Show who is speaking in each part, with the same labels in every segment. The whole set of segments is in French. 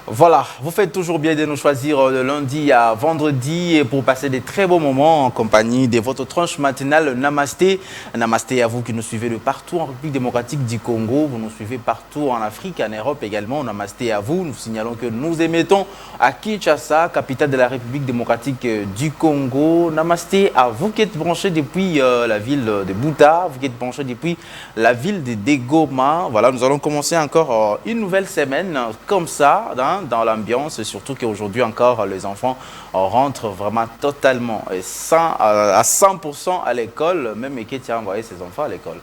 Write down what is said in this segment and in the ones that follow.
Speaker 1: Voilà, vous faites toujours bien de nous choisir de lundi à vendredi pour passer des très beaux moments en compagnie de votre tranche matinale Namasté. Namasté à vous qui nous suivez de partout en République démocratique du Congo, vous nous suivez partout en Afrique, en Europe également. Namasté à vous, nous signalons que nous émettons à Kinshasa, capitale de la République démocratique du Congo. Namasté à vous qui êtes branchés depuis la ville de Bouta, vous qui êtes branchés depuis la ville de Degoma. Voilà, nous allons commencer encore une nouvelle semaine comme ça, dans l'ambiance, surtout qu'aujourd'hui encore les enfants rentrent vraiment totalement et à 100% à l'école. Même Ketia a envoyé ses enfants à l'école.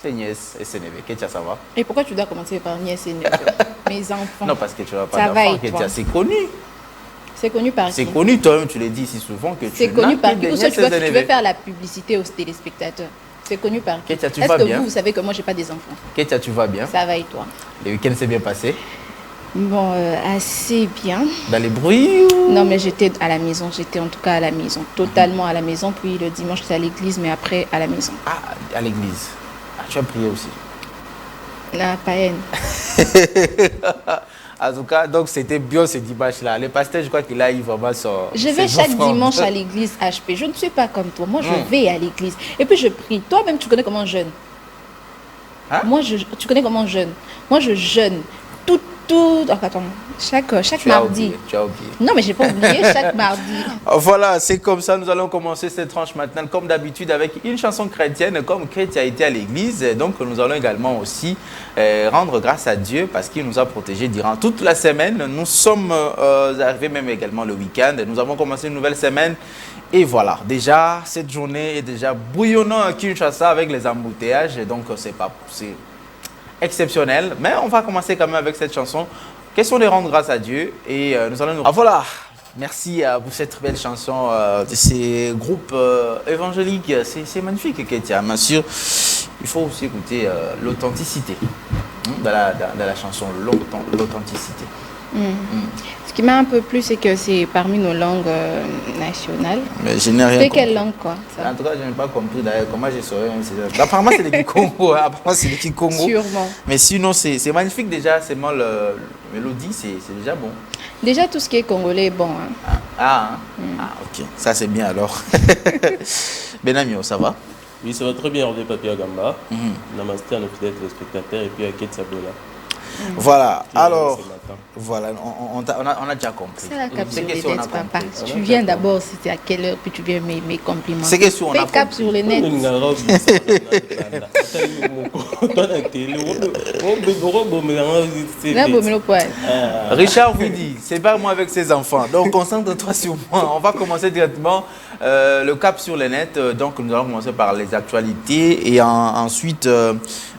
Speaker 1: C'est nièce et c'est neveu. Ketia, ça va?
Speaker 2: Et pourquoi tu dois commencer par nièce et neveu? Mes enfants.
Speaker 1: Non, parce que tu n'as pas d'enfants, Ketia, c'est connu.
Speaker 2: C'est connu par qui?
Speaker 1: C'est connu, toi-même, tu l'as dit si souvent que tu
Speaker 2: c'est connu par qui? Ou ça, tu veux faire la publicité aux téléspectateurs? C'est connu par qui?
Speaker 1: Ketia, tu vas bien?
Speaker 2: Est-ce que vous savez que moi, j'ai pas des enfants?
Speaker 1: Ketia, tu vas bien?
Speaker 2: Ça va et toi?
Speaker 1: Le week-end s'est bien passé?
Speaker 2: Bon, assez bien.
Speaker 1: Dans les bruits ou...
Speaker 2: Non, mais j'étais à la maison. J'étais en tout cas à la maison. Totalement à la maison. Puis le dimanche, j'étais à l'église, mais après, à la maison.
Speaker 1: Ah, à l'église. Ah, tu as prié aussi?
Speaker 2: La païenne.
Speaker 1: En tout cas, donc c'était bien ce dimanche-là. Le pasteur, je crois qu'il a eu vraiment son...
Speaker 2: Je vais chaque dimanche à l'église HP. Je ne suis pas comme toi. Moi, je vais à l'église. Et puis, je prie. Toi-même, tu connais comment je jeûne.
Speaker 1: Hein?
Speaker 2: Tu connais comment je jeûne. Moi, je jeûne. Attends, chaque mardi.
Speaker 1: Tu as oublié.
Speaker 2: Non, mais je n'ai pas oublié chaque mardi.
Speaker 1: Voilà, c'est comme ça. Nous allons commencer cette tranche maintenant, comme d'habitude, avec une chanson chrétienne, comme Chrétien a été à l'église. Donc, nous allons également aussi rendre grâce à Dieu parce qu'il nous a protégés durant toute la semaine. Nous sommes arrivés même également le week-end. Nous avons commencé une nouvelle semaine. Et voilà, déjà, cette journée est déjà bouillonnante à Kinshasa avec les embouteillages. Et donc, c'est exceptionnel, mais on va commencer quand même avec cette chanson. Question de rendre grâce à Dieu et nous allons nous... Ah voilà, merci pour cette belle chanson de ces groupes évangéliques. C'est magnifique, Ketia. Bien sûr, il faut aussi écouter l'authenticité dans la chanson, l'authenticité.
Speaker 2: Ce qui m'a un peu plu, c'est que c'est parmi nos langues nationales.
Speaker 1: Mais je n'ai rien
Speaker 2: compris. C'est quelle langue, quoi ça?
Speaker 1: En tout cas, je n'ai pas compris d'ailleurs comment j'ai sauvé. Apparemment, c'est l'équipe Congo. Apparemment, c'est l'équipe Congo.
Speaker 2: Sûrement.
Speaker 1: Mais sinon, c'est magnifique déjà. C'est moi, la mélodie, c'est déjà bon.
Speaker 2: Déjà, tout ce qui est congolais est bon. Hein.
Speaker 1: Ah, ok. Ça, c'est bien alors. Benamio, ça va?
Speaker 3: Oui, ça va très bien, Hervé Papi Agamba. Namasté à nos fidèles téléspectateurs et puis à Ketia Bola.
Speaker 1: Voilà, alors, voilà, on a déjà compris.
Speaker 2: C'est la cap sur les nets, papa. Tu viens d'abord, c'était à quelle heure, puis tu viens mes compliments.
Speaker 1: C'est question, on a
Speaker 2: cap sur les nets.
Speaker 1: Richard vous dit, c'est pas moi avec ses enfants, donc concentre-toi sur moi. On va commencer directement le cap sur les nets. Donc nous allons commencer par les actualités et ensuite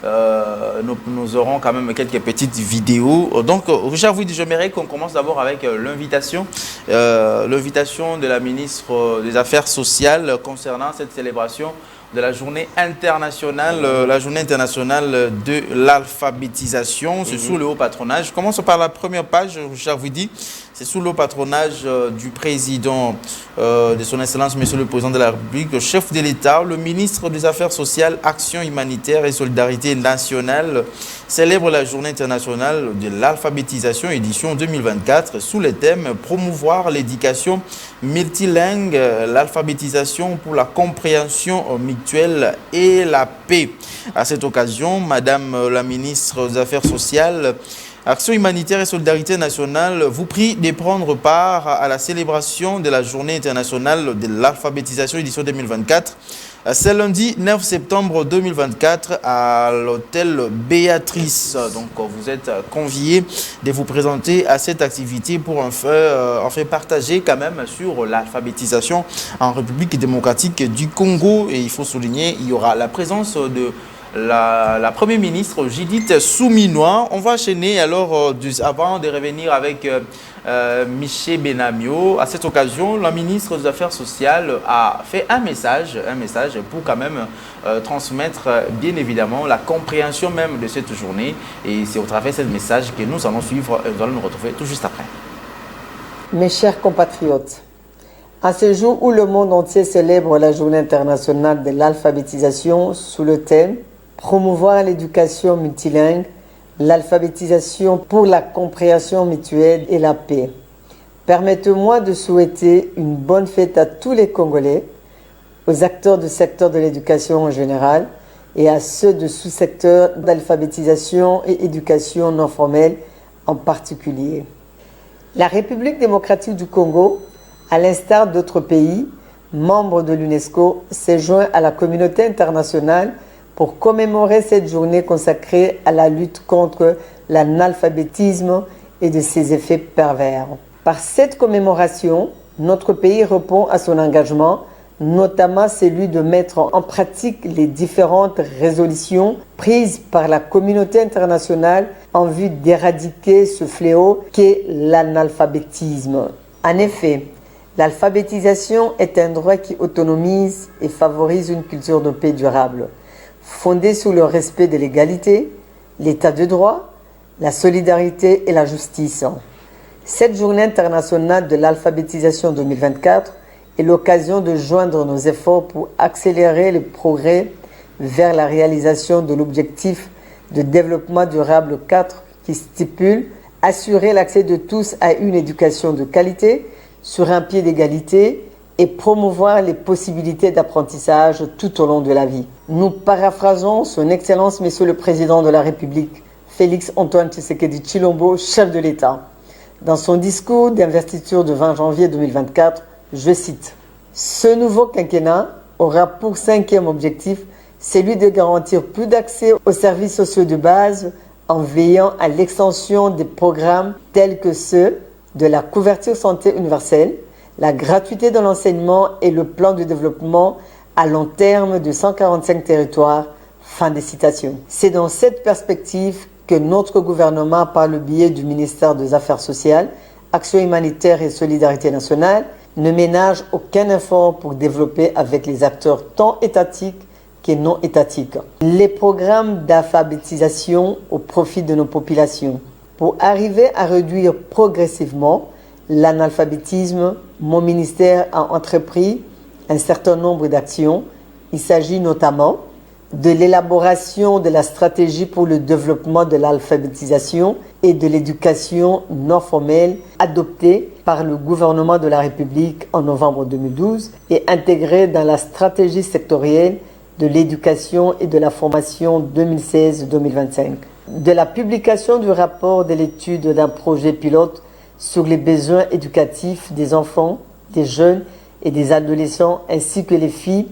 Speaker 1: nous aurons quand même quelques petites vidéos. Donc Richard vous dit, j'aimerais qu'on commence d'abord avec l'invitation de la ministre des Affaires sociales concernant cette célébration de la journée internationale, de l'alphabétisation. C'est sous le haut patronage. Je commence par la première page, Richard vous dit. C'est sous le patronage du président de son Excellence, Monsieur le Président de la République, le chef de l'État, le ministre des Affaires sociales, Action humanitaire et solidarité nationale célèbre la journée internationale de l'alphabétisation édition 2024 sous le thème promouvoir l'éducation multilingue, l'alphabétisation pour la compréhension mutuelle et la paix. À cette occasion, Madame la ministre des Affaires sociales, Action humanitaire et solidarité nationale vous prie de prendre part à la célébration de la journée internationale de l'alphabétisation édition 2024. C'est lundi 9 septembre 2024 à l'hôtel Béatrice. Donc vous êtes conviés de vous présenter à cette activité pour en faire partager quand même sur l'alphabétisation en République démocratique du Congo. Et il faut souligner, il y aura la présence de la Première ministre Judith Souminois. On va enchaîner alors avant de revenir avec Michel Benamio. À cette occasion, la ministre des Affaires sociales a fait un message pour quand même transmettre bien évidemment la compréhension même de cette journée. Et c'est au travers de ce message que nous allons suivre et nous allons nous retrouver tout juste après.
Speaker 4: Mes chers compatriotes, à ce jour où le monde entier célèbre la journée internationale de l'alphabétisation sous le thème « Promouvoir l'éducation multilingue, l'alphabétisation pour la compréhension mutuelle et la paix. Permettez-moi de souhaiter une bonne fête à tous les Congolais, aux acteurs du secteur de l'éducation en général et à ceux de sous-secteurs d'alphabétisation et éducation non formelle en particulier. La République démocratique du Congo, à l'instar d'autres pays membres de l'UNESCO, s'est joint à la communauté internationale pour commémorer cette journée consacrée à la lutte contre l'analphabétisme et de ses effets pervers. Par cette commémoration, notre pays répond à son engagement, notamment celui de mettre en pratique les différentes résolutions prises par la communauté internationale en vue d'éradiquer ce fléau qu'est l'analphabétisme. En effet, l'alphabétisation est un droit qui autonomise et favorise une culture de paix durable, fondée sur le respect de l'égalité, l'état de droit, la solidarité et la justice. Cette journée internationale de l'alphabétisation 2024 est l'occasion de joindre nos efforts pour accélérer les progrès vers la réalisation de l'objectif de développement durable 4 qui stipule assurer l'accès de tous à une éducation de qualité sur un pied d'égalité et promouvoir les possibilités d'apprentissage tout au long de la vie. Nous paraphrasons son Excellence Monsieur le Président de la République, Félix Antoine Tshisekedi Tshilombo, chef de l'État. Dans son discours d'investiture de 20 janvier 2024, je cite « Ce nouveau quinquennat aura pour 5e objectif celui de garantir plus d'accès aux services sociaux de base en veillant à l'extension des programmes tels que ceux de la couverture santé universelle, la gratuité de l'enseignement et le plan de développement à long terme de 145 territoires. » Fin des citations. C'est dans cette perspective que notre gouvernement, par le biais du ministère des Affaires sociales, Action humanitaire et solidarité nationale, ne ménage aucun effort pour développer avec les acteurs tant étatiques que non étatiques les programmes d'alphabétisation au profit de nos populations. Pour arriver à réduire progressivement l'analphabétisme, mon ministère a entrepris un certain nombre d'actions. Il s'agit notamment de l'élaboration de la stratégie pour le développement de l'alphabétisation et de l'éducation non formelle adoptée par le gouvernement de la République en novembre 2012 et intégrée dans la stratégie sectorielle de l'éducation et de la formation 2016-2025. De la publication du rapport de l'étude d'un projet pilote sur les besoins éducatifs des enfants, des jeunes et des adolescents ainsi que les filles,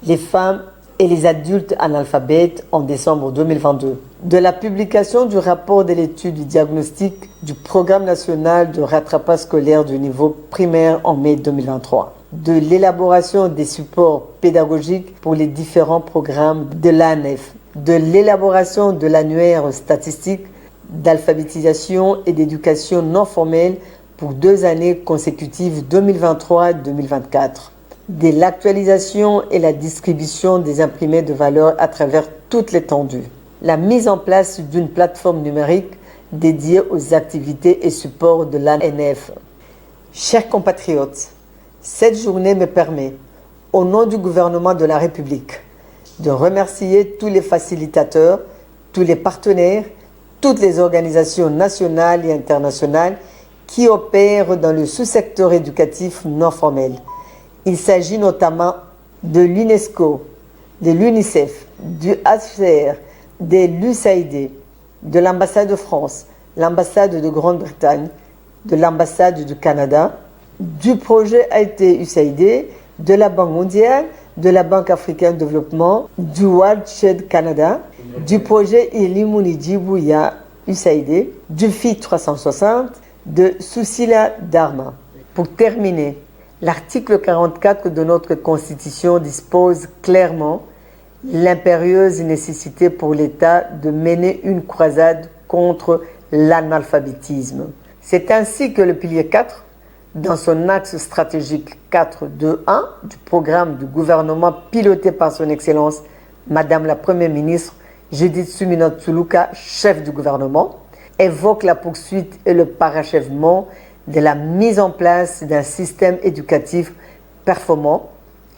Speaker 4: les femmes et les adultes analphabètes en décembre 2022. De la publication du rapport de l'étude du diagnostic du Programme national de rattrapage scolaire du niveau primaire en mai 2023. De l'élaboration des supports pédagogiques pour les différents programmes de l'ANEF. De l'élaboration de l'annuaire statistique d'alphabétisation et d'éducation non formelle pour 2 années consécutives 2023-2024. De l'actualisation et la distribution des imprimés de valeur à travers toute l'étendue. La mise en place d'une plateforme numérique dédiée aux activités et supports de l'ANF. Chers compatriotes, cette journée me permet, au nom du gouvernement de la République, de remercier tous les facilitateurs, tous les partenaires, toutes les organisations nationales et internationales qui opèrent dans le sous-secteur éducatif non formel. Il s'agit notamment de l'UNESCO, de l'UNICEF, du HCR, de l'USAID, de l'ambassade de France, l'ambassade de Grande-Bretagne, de l'ambassade du Canada, du projet AIT-USAID, de la Banque mondiale, de la Banque africaine de développement, du Watershed Canada, du projet Ilimuni Djibouya USAID, du FIT 360, de Susila Dharma. Pour terminer, l'article 44 de notre Constitution dispose clairement l'impérieuse nécessité pour l'État de mener une croisade contre l'analphabétisme. C'est ainsi que le pilier 4, dans son axe stratégique 4.2.1 du programme du gouvernement piloté par son Excellence, Madame la Première ministre Judith Suminwa Tsholuka, chef du gouvernement, évoque la poursuite et le parachèvement de la mise en place d'un système éducatif performant,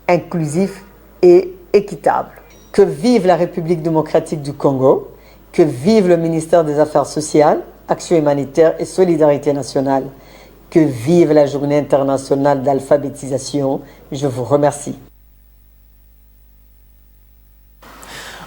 Speaker 4: inclusif et équitable. Que vive la République démocratique du Congo, Que vive le ministère des Affaires sociales, Action humanitaire et solidarité nationale. Que vive la journée internationale d'alphabétisation. Je vous remercie.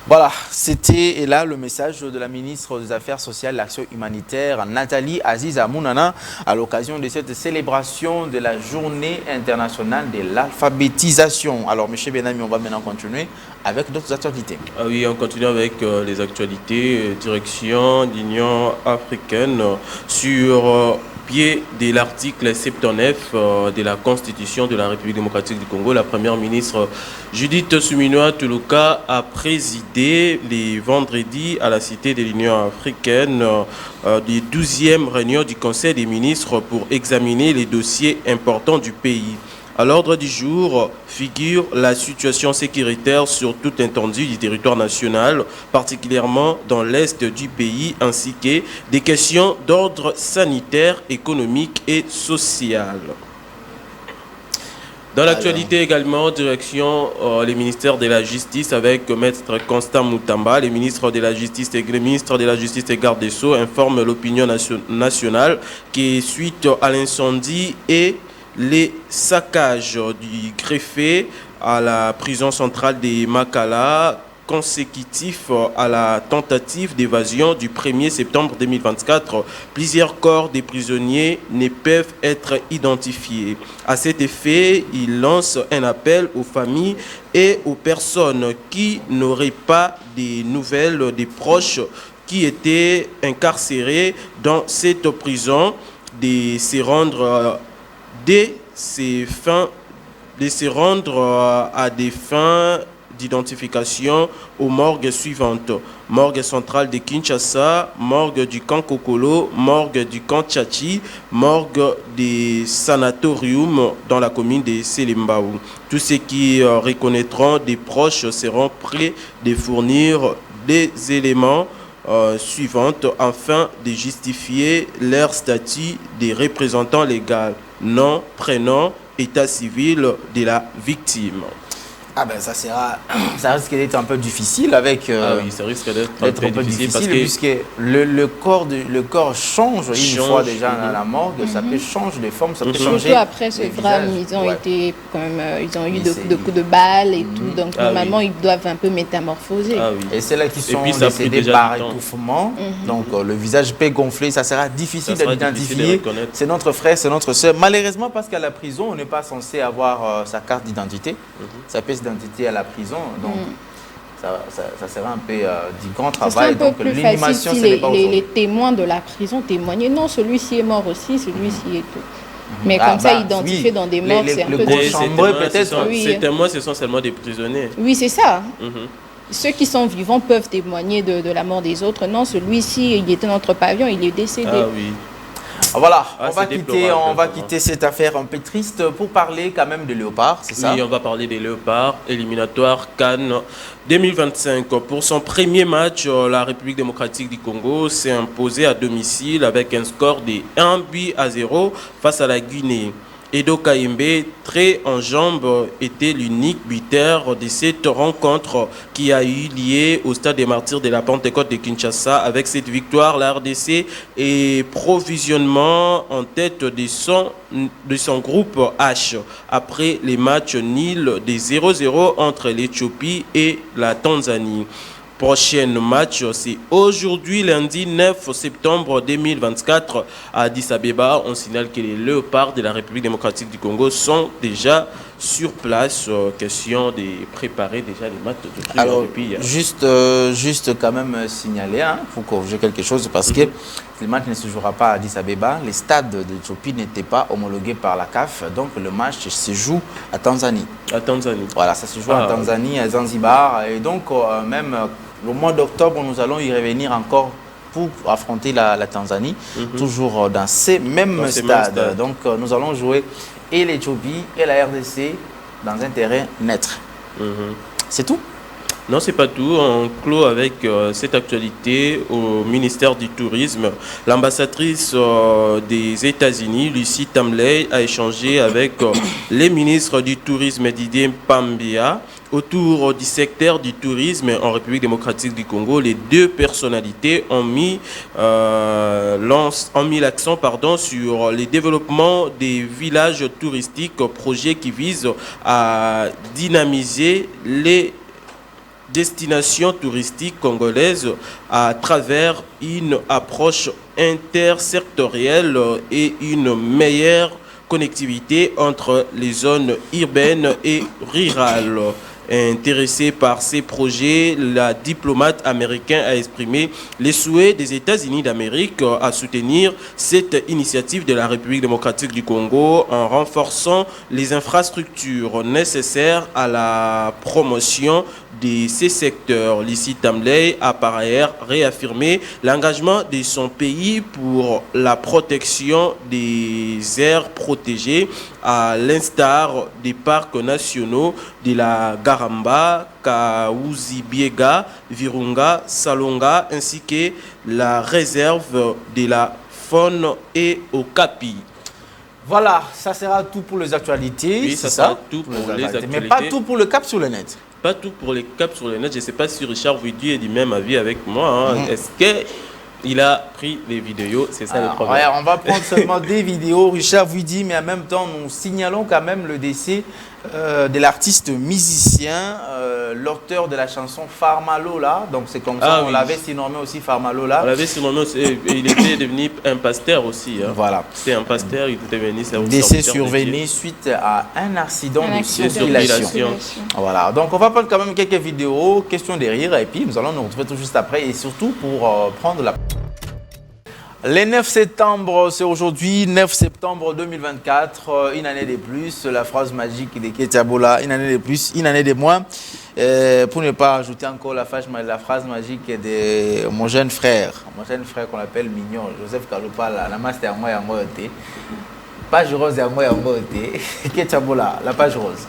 Speaker 1: Voilà, c'était là le message de la ministre des Affaires sociales et de l'Action humanitaire, Nathalie Aziza Mounana, à l'occasion de cette célébration de la journée internationale de l'alphabétisation. Alors, M. Benami, on va maintenant continuer avec d'autres actualités.
Speaker 3: Ah oui, on continue avec les actualités. Direction l'Union africaine sur pied de l'article 79 de la Constitution de la République démocratique du Congo. La première ministre Judith Suminwa Tuluka a présidé les vendredis à la Cité de l'Union africaine des 12e réunions du Conseil des ministres pour examiner les dossiers importants du pays. À l'ordre du jour figure la situation sécuritaire sur toute l'étendue du territoire national, particulièrement dans l'est du pays, ainsi que des questions d'ordre sanitaire, économique et social. Dans l'actualité également, direction les ministères de la Justice avec Maître Constant Moutamba. Les ministres de la Justice et le ministre de la Justice et Garde des Sceaux informent l'opinion nationale qui, suite à l'incendie et les saccages du greffier à la prison centrale de Makala, consécutif à la tentative d'évasion du 1er septembre 2024, plusieurs corps des prisonniers ne peuvent être identifiés. À cet effet, il lance un appel aux familles et aux personnes qui n'auraient pas des nouvelles des proches qui étaient incarcérés dans cette prison de se rendre à des fins d'identification aux morgues suivantes. Morgue centrale de Kinshasa, morgue du camp Kokolo, morgue du camp Tchachi, morgue des sanatoriums dans la commune de Selimbaou. Tous ceux qui reconnaîtront des proches seront prêts de fournir des éléments suivantes afin de justifier leur statut de représentant légal, nom, prénom, état civil de la victime.
Speaker 1: Ah ben ça risque d'être un peu difficile avec.
Speaker 3: Ah oui, ça risque d'être un peu difficile parce que
Speaker 1: puisque le corps change une fois déjà dans la morgue, ça peut changer de forme, ça peut changer.
Speaker 2: Surtout après ce drame, ils ont été quand même, ils ont eu de coups de balle et tout, donc normalement ils doivent un peu métamorphoser.
Speaker 1: Ah oui. Et c'est là qui sont décédés par étouffement, donc le visage peut gonfler, ça sera difficile d'identifier. C'est notre frère, c'est notre soeur. Malheureusement, parce qu'à la prison, on n'est pas censé avoir sa carte d'identité. Ça peut d'identité à la prison, donc ça sera un peu du grand travail.
Speaker 2: C'est un peu plus facile si les témoins de la prison témoignaient. Non, celui-ci est mort aussi, celui-ci est tout. Mais comme ça, identifié dans des morgues, c'est un peu
Speaker 3: peut-être. Ces témoins, ce sont seulement des prisonniers.
Speaker 2: Oui, c'est ça. Ceux qui sont vivants peuvent témoigner de la mort des autres. Non, celui-ci, il était dans notre pavillon, il est décédé.
Speaker 3: Ah oui.
Speaker 1: Voilà, on va quitter cette affaire un peu triste pour parler quand même de Léopard, c'est ça?
Speaker 3: Oui, on va parler des Léopards, éliminatoire Cannes 2025. Pour son premier match, la République démocratique du Congo s'est imposée à domicile avec un score de 1-0 face à la Guinée. Edo Kaimbe, très en jambes, était l'unique buteur de cette rencontre qui a eu lieu au stade des Martyrs de la Pentecôte de Kinshasa. Avec cette victoire, la RDC est provisionnement en tête de son groupe H après les matchs nuls des 0-0 entre l'Éthiopie et la Tanzanie. Prochain match, c'est aujourd'hui, lundi 9 septembre 2024 à Addis Abeba. On signale que les Léopards de la République démocratique du Congo sont déjà sur place. Question de préparer déjà les matchs de trucs.
Speaker 1: Alors, juste quand même signaler, pour corriger quelque chose, parce que le match ne se jouera pas à Addis Abeba. Les stades d'Éthiopie n'étaient pas homologués par la CAF, donc le match se joue à Tanzanie.
Speaker 3: À Tanzanie.
Speaker 1: Voilà, ça se joue à Tanzanie, à Zanzibar, et donc même le mois d'octobre, nous allons y revenir encore pour affronter la Tanzanie, toujours dans ces mêmes stades. Donc nous allons jouer et l'Éthiopie et la RDC dans un terrain neutre. C'est tout?
Speaker 3: Non, c'est pas tout. On clôt avec cette actualité au ministère du Tourisme. L'ambassadrice des États-Unis, Lucie Tamley, a échangé avec les ministres du Tourisme Didier Pambia Autour du secteur du tourisme en République démocratique du Congo, les deux personnalités ont mis l'accent sur les développements des villages touristiques, projet qui vise à dynamiser les destinations touristiques congolaises à travers une approche intersectorielle et une meilleure connectivité entre les zones urbaines et rurales. Intéressé par ces projets, la diplomate américaine a exprimé les souhaits des États-Unis d'Amérique à soutenir cette initiative de la République démocratique du Congo en renforçant les infrastructures nécessaires à la promotion de ces secteurs. Lissi Tamley a par ailleurs réaffirmé l'engagement de son pays pour la protection des aires protégées, à l'instar des parcs nationaux de la Garamba, Kaouzi-Biega, Virunga, Salonga, ainsi que la réserve de la faune et Okapi.
Speaker 1: Voilà, ça sera tout pour les actualités.
Speaker 3: Oui, ça sera tout pour les actualités.
Speaker 1: Mais pas tout pour le cap sur le net.
Speaker 3: Pas tout pour les caps sur le net. Je ne sais pas si Richard Vudu est du même avis avec moi. Est-ce qu'il a pris les vidéos? C'est ça le problème.
Speaker 1: Ouais, on va prendre seulement des vidéos. Richard Vudu, mais en même temps, nous signalons quand même le décès de l'artiste musicien, l'auteur de la chanson Farmalola. Donc c'est comme ça, on l'avait surnommé aussi Farmalola.
Speaker 3: On l'avait surnommé aussi, et il était devenu un pasteur aussi. Hein.
Speaker 1: Voilà.
Speaker 3: C'est un pasteur, il était devenu serviteur.
Speaker 1: Décès survenu suite à un accident de circulation. Voilà. Donc on va prendre quand même quelques vidéos, questions de rire, et puis nous allons nous retrouver tout juste après, et surtout pour prendre la... Le 9 septembre, c'est aujourd'hui, 9 septembre 2024, une année de plus, la phrase magique de Ketiabola, une année de plus, une année de moins. Pour ne pas ajouter encore la phrase magique de mon jeune frère qu'on appelle Mignon, Joseph Kaloupa, la master Yango Yangoyote. Page rose Yango Yangoyote. Ketiabola, la page rose.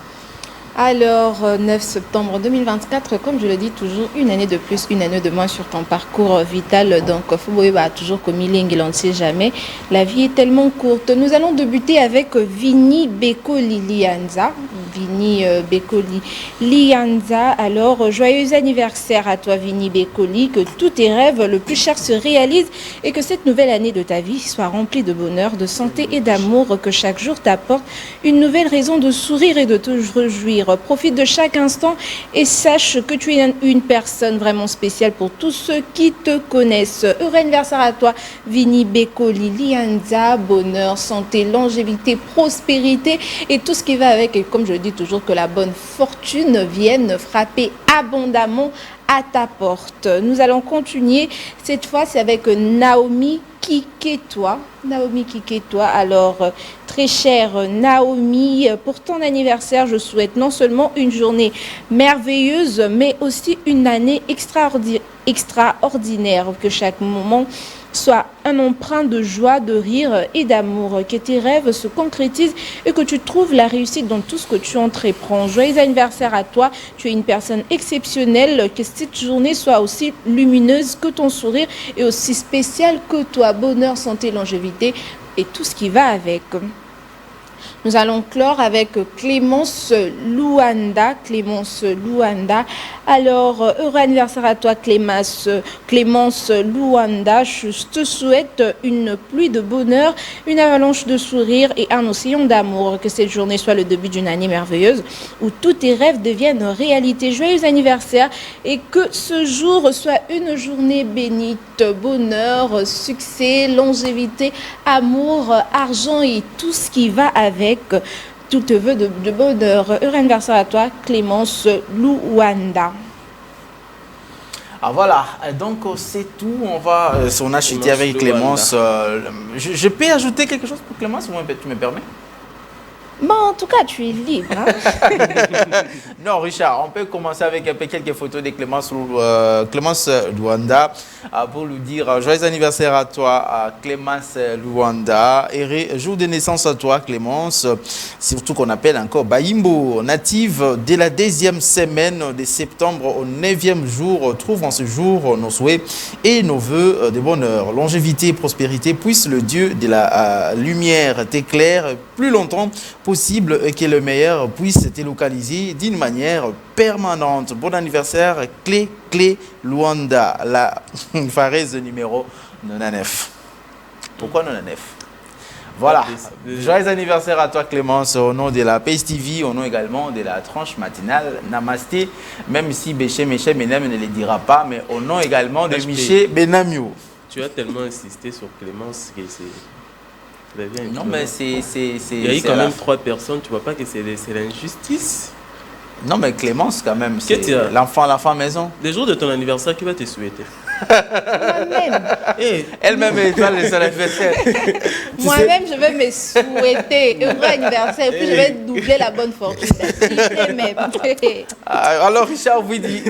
Speaker 2: Alors, 9 septembre 2024, comme je le dis toujours, une année de plus, une année de moins sur ton parcours vital. Donc, Fouboé va toujours comme il ne sait jamais. La vie est tellement courte. Nous allons débuter avec Vini Bekoli Lianza. Vini Bekoli Lianza. Alors, joyeux anniversaire à toi, Vini Bekoli. Que tous tes rêves le plus chers se réalisent et que cette nouvelle année de ta vie soit remplie de bonheur, de santé et d'amour. Que chaque jour t'apporte une nouvelle raison de sourire et de te réjouir. Profite de chaque instant et sache que tu es une personne vraiment spéciale pour tous ceux qui te connaissent. Heureux anniversaire à toi, Vini Bekoli Lianza. Bonheur, santé, longévité, prospérité et tout ce qui va avec. Et comme je dis toujours, que la bonne fortune vienne frapper abondamment à ta porte. Nous allons continuer. Cette fois, c'est avec Naomi Kiketoa. Naomi Kiketoa. Alors, très chère Naomi, pour ton anniversaire, je souhaite non seulement une journée merveilleuse, mais aussi une année extraordinaire. Que chaque moment soit un emprunt de joie, de rire et d'amour. Que tes rêves se concrétisent et que tu trouves la réussite dans tout ce que tu entreprends. Joyeux anniversaire à toi. Tu es une personne exceptionnelle. Que cette journée soit aussi lumineuse que ton sourire et aussi spéciale que toi. Bonheur, santé, longévité et tout ce qui va avec. Nous allons clore avec Clémence Luanda. Clémence Luanda. Alors, heureux anniversaire à toi, Clémence Luanda. Je te souhaite une pluie de bonheur, une avalanche de sourires et un océan d'amour. Que cette journée soit le début d'une année merveilleuse où tous tes rêves deviennent réalité. Joyeux anniversaire et que ce jour soit une journée bénite. Bonheur, succès, longévité, amour, argent et tout ce qui va avec. Tout te veut de bonheur. Heureux anniversaire à toi, Clémence Luanda.
Speaker 1: Ah voilà, donc c'est tout. On a chuté avec Clémence. Je peux ajouter quelque chose pour Clémence, tu me permets?
Speaker 2: Bon, en tout cas, tu es libre. Hein?
Speaker 1: Non, Richard, on peut commencer avec quelques photos de Clémence Luanda pour lui dire joyeux anniversaire à toi, Clémence Luanda. Et jour de naissance à toi, Clémence, surtout qu'on appelle encore Baïmbo, native de la 10e semaine de septembre au 9e jour. Trouve en ce jour nos souhaits et nos vœux de bonheur, longévité et prospérité. Puisse le Dieu de la lumière t'éclaire plus longtemps possible et que le meilleur puisse être localisé d'une manière permanente. Bon anniversaire, Clé Luanda, la phareuse numéro 99. Pourquoi 99? Voilà. Joyeux anniversaire à toi Clémence, au nom de la PACE TV, au nom également de la tranche matinale. Namasté, même si Béché Menem ne le dira pas, mais au nom également de Miché Benamio.
Speaker 3: Tu as tellement insisté sur Clémence que c'est...
Speaker 1: Non, mais c'est...
Speaker 3: Il y a eu quand même 3 personnes, tu vois pas que c'est l'injustice?
Speaker 1: Non, mais Clémence, quand même, c'est l'enfant maison.
Speaker 3: Le jour de ton anniversaire, qui va te souhaiter?
Speaker 2: Moi-même.
Speaker 1: Elle-même est étoile de son anniversaire.
Speaker 2: Moi-même, je vais me souhaiter heureux anniversaire et puis je vais doubler la bonne fortune. Même.
Speaker 1: Alors, Richard Ouidi,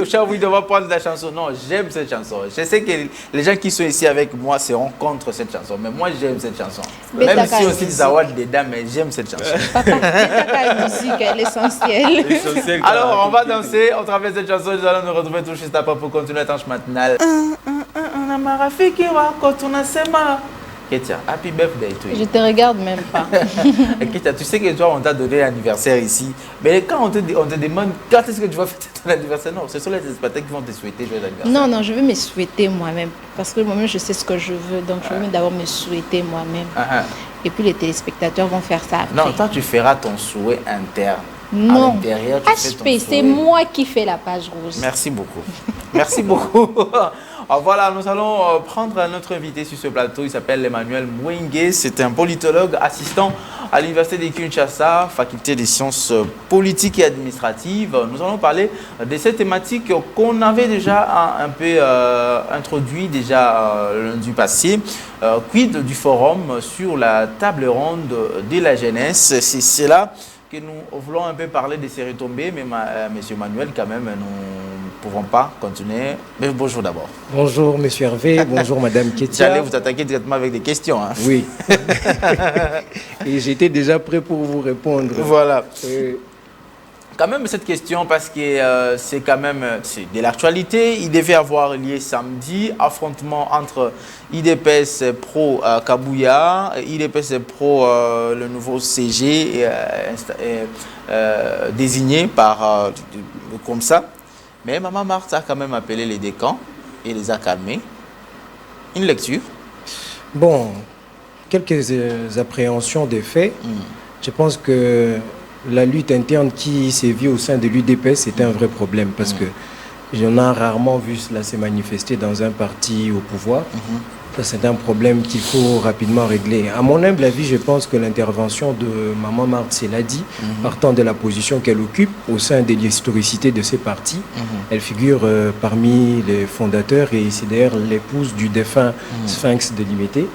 Speaker 1: on va prendre la chanson. Non, j'aime cette chanson. Je sais que les gens qui sont ici avec moi seront contre cette chanson, mais moi, j'aime cette chanson. Même si aussi Zawad dedans, mais j'aime cette chanson.
Speaker 2: Papa, la musique est l'essentiel.
Speaker 1: Alors, on va danser. Au travers de cette chanson, nous allons nous retrouver tout juste après pour continuer la tranche matinale. Ketia, happy birthday to you.
Speaker 2: Je te regarde même pas.
Speaker 1: Ketia, tu sais que toi, on t'a donné l'anniversaire ici. Mais quand on te demande quand est-ce que tu vas fêter ton anniversaire, non, ce sont les spectateurs qui vont te souhaiter joyeux anniversaire.
Speaker 2: Non, je veux me souhaiter moi-même. Parce que moi-même, je sais ce que je veux. Donc, je veux d'abord me souhaiter moi-même. Et puis, les téléspectateurs vont faire ça après.
Speaker 1: Non, toi, tu feras ton souhait interne.
Speaker 2: Non,
Speaker 1: à l'intérieur, tu fais ton
Speaker 2: HP, c'est moi qui fais la page rouge.
Speaker 1: Merci beaucoup. Merci beaucoup. Alors voilà, nous allons prendre notre invité sur ce plateau. Il s'appelle Emmanuel Mwenge. C'est un politologue assistant à l'Université de Kinshasa, faculté des sciences politiques et administratives. Nous allons parler de cette thématique qu'on avait déjà un peu introduit déjà lundi passé. Quid du forum sur la table ronde de la jeunesse. C'est là que nous voulons un peu parler de ces retombées, mais M. Manuel, quand même, nous ne pouvons pas continuer. Mais bonjour d'abord.
Speaker 5: Bonjour, M. Hervé. Bonjour, Mme Ketia.
Speaker 1: J'allais vous attaquer directement avec des questions. Hein.
Speaker 5: Oui. Et j'étais déjà prêt pour vous répondre.
Speaker 1: Voilà. Quand même cette question, parce que c'est quand même de l'actualité. Il devait avoir lieu samedi, affrontement entre IDPS Pro Kabouya, IDPS Pro le nouveau CG désigné par comme ça. Mais Maman Marthe a quand même appelé les décans et les a calmés. Une lecture.
Speaker 5: Bon, quelques appréhensions des faits. Je pense que la lutte interne qui sévit au sein de l'UDPS, c'est un vrai problème parce que j'en ai rarement vu cela se manifester dans un parti au pouvoir. Ça, c'est un problème qu'il faut rapidement régler. À mon humble avis, je pense que l'intervention de Maman Marthe l'a dit, partant de la position qu'elle occupe au sein de l'historicité de ces partis. Elle figure parmi les fondateurs et c'est d'ailleurs l'épouse du défunt Sphinx de l'Imité,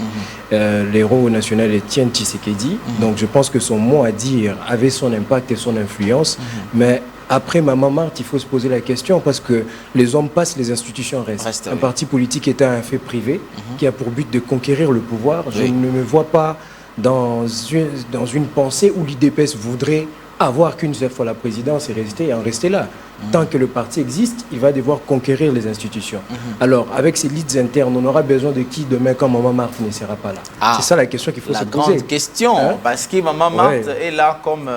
Speaker 5: l'héros national Étienne Tshisekedi. Donc je pense que son mot à dire avait son impact et son influence, mais après Maman Marthe, il faut se poser la question parce que les hommes passent, les institutions restent. Un parti politique est un fait privé qui a pour but de conquérir le pouvoir. Je ne me vois pas dans une pensée où l'IDPS voudrait avoir qu'une seule fois la présidence et en rester là. Tant que le parti existe, il va devoir conquérir les institutions. Alors, avec ces leads internes, on aura besoin de qui demain quand Maman Marthe ne sera pas là? C'est ça la question qu'il faut se poser.
Speaker 1: La grande question, parce que Maman Marthe est là comme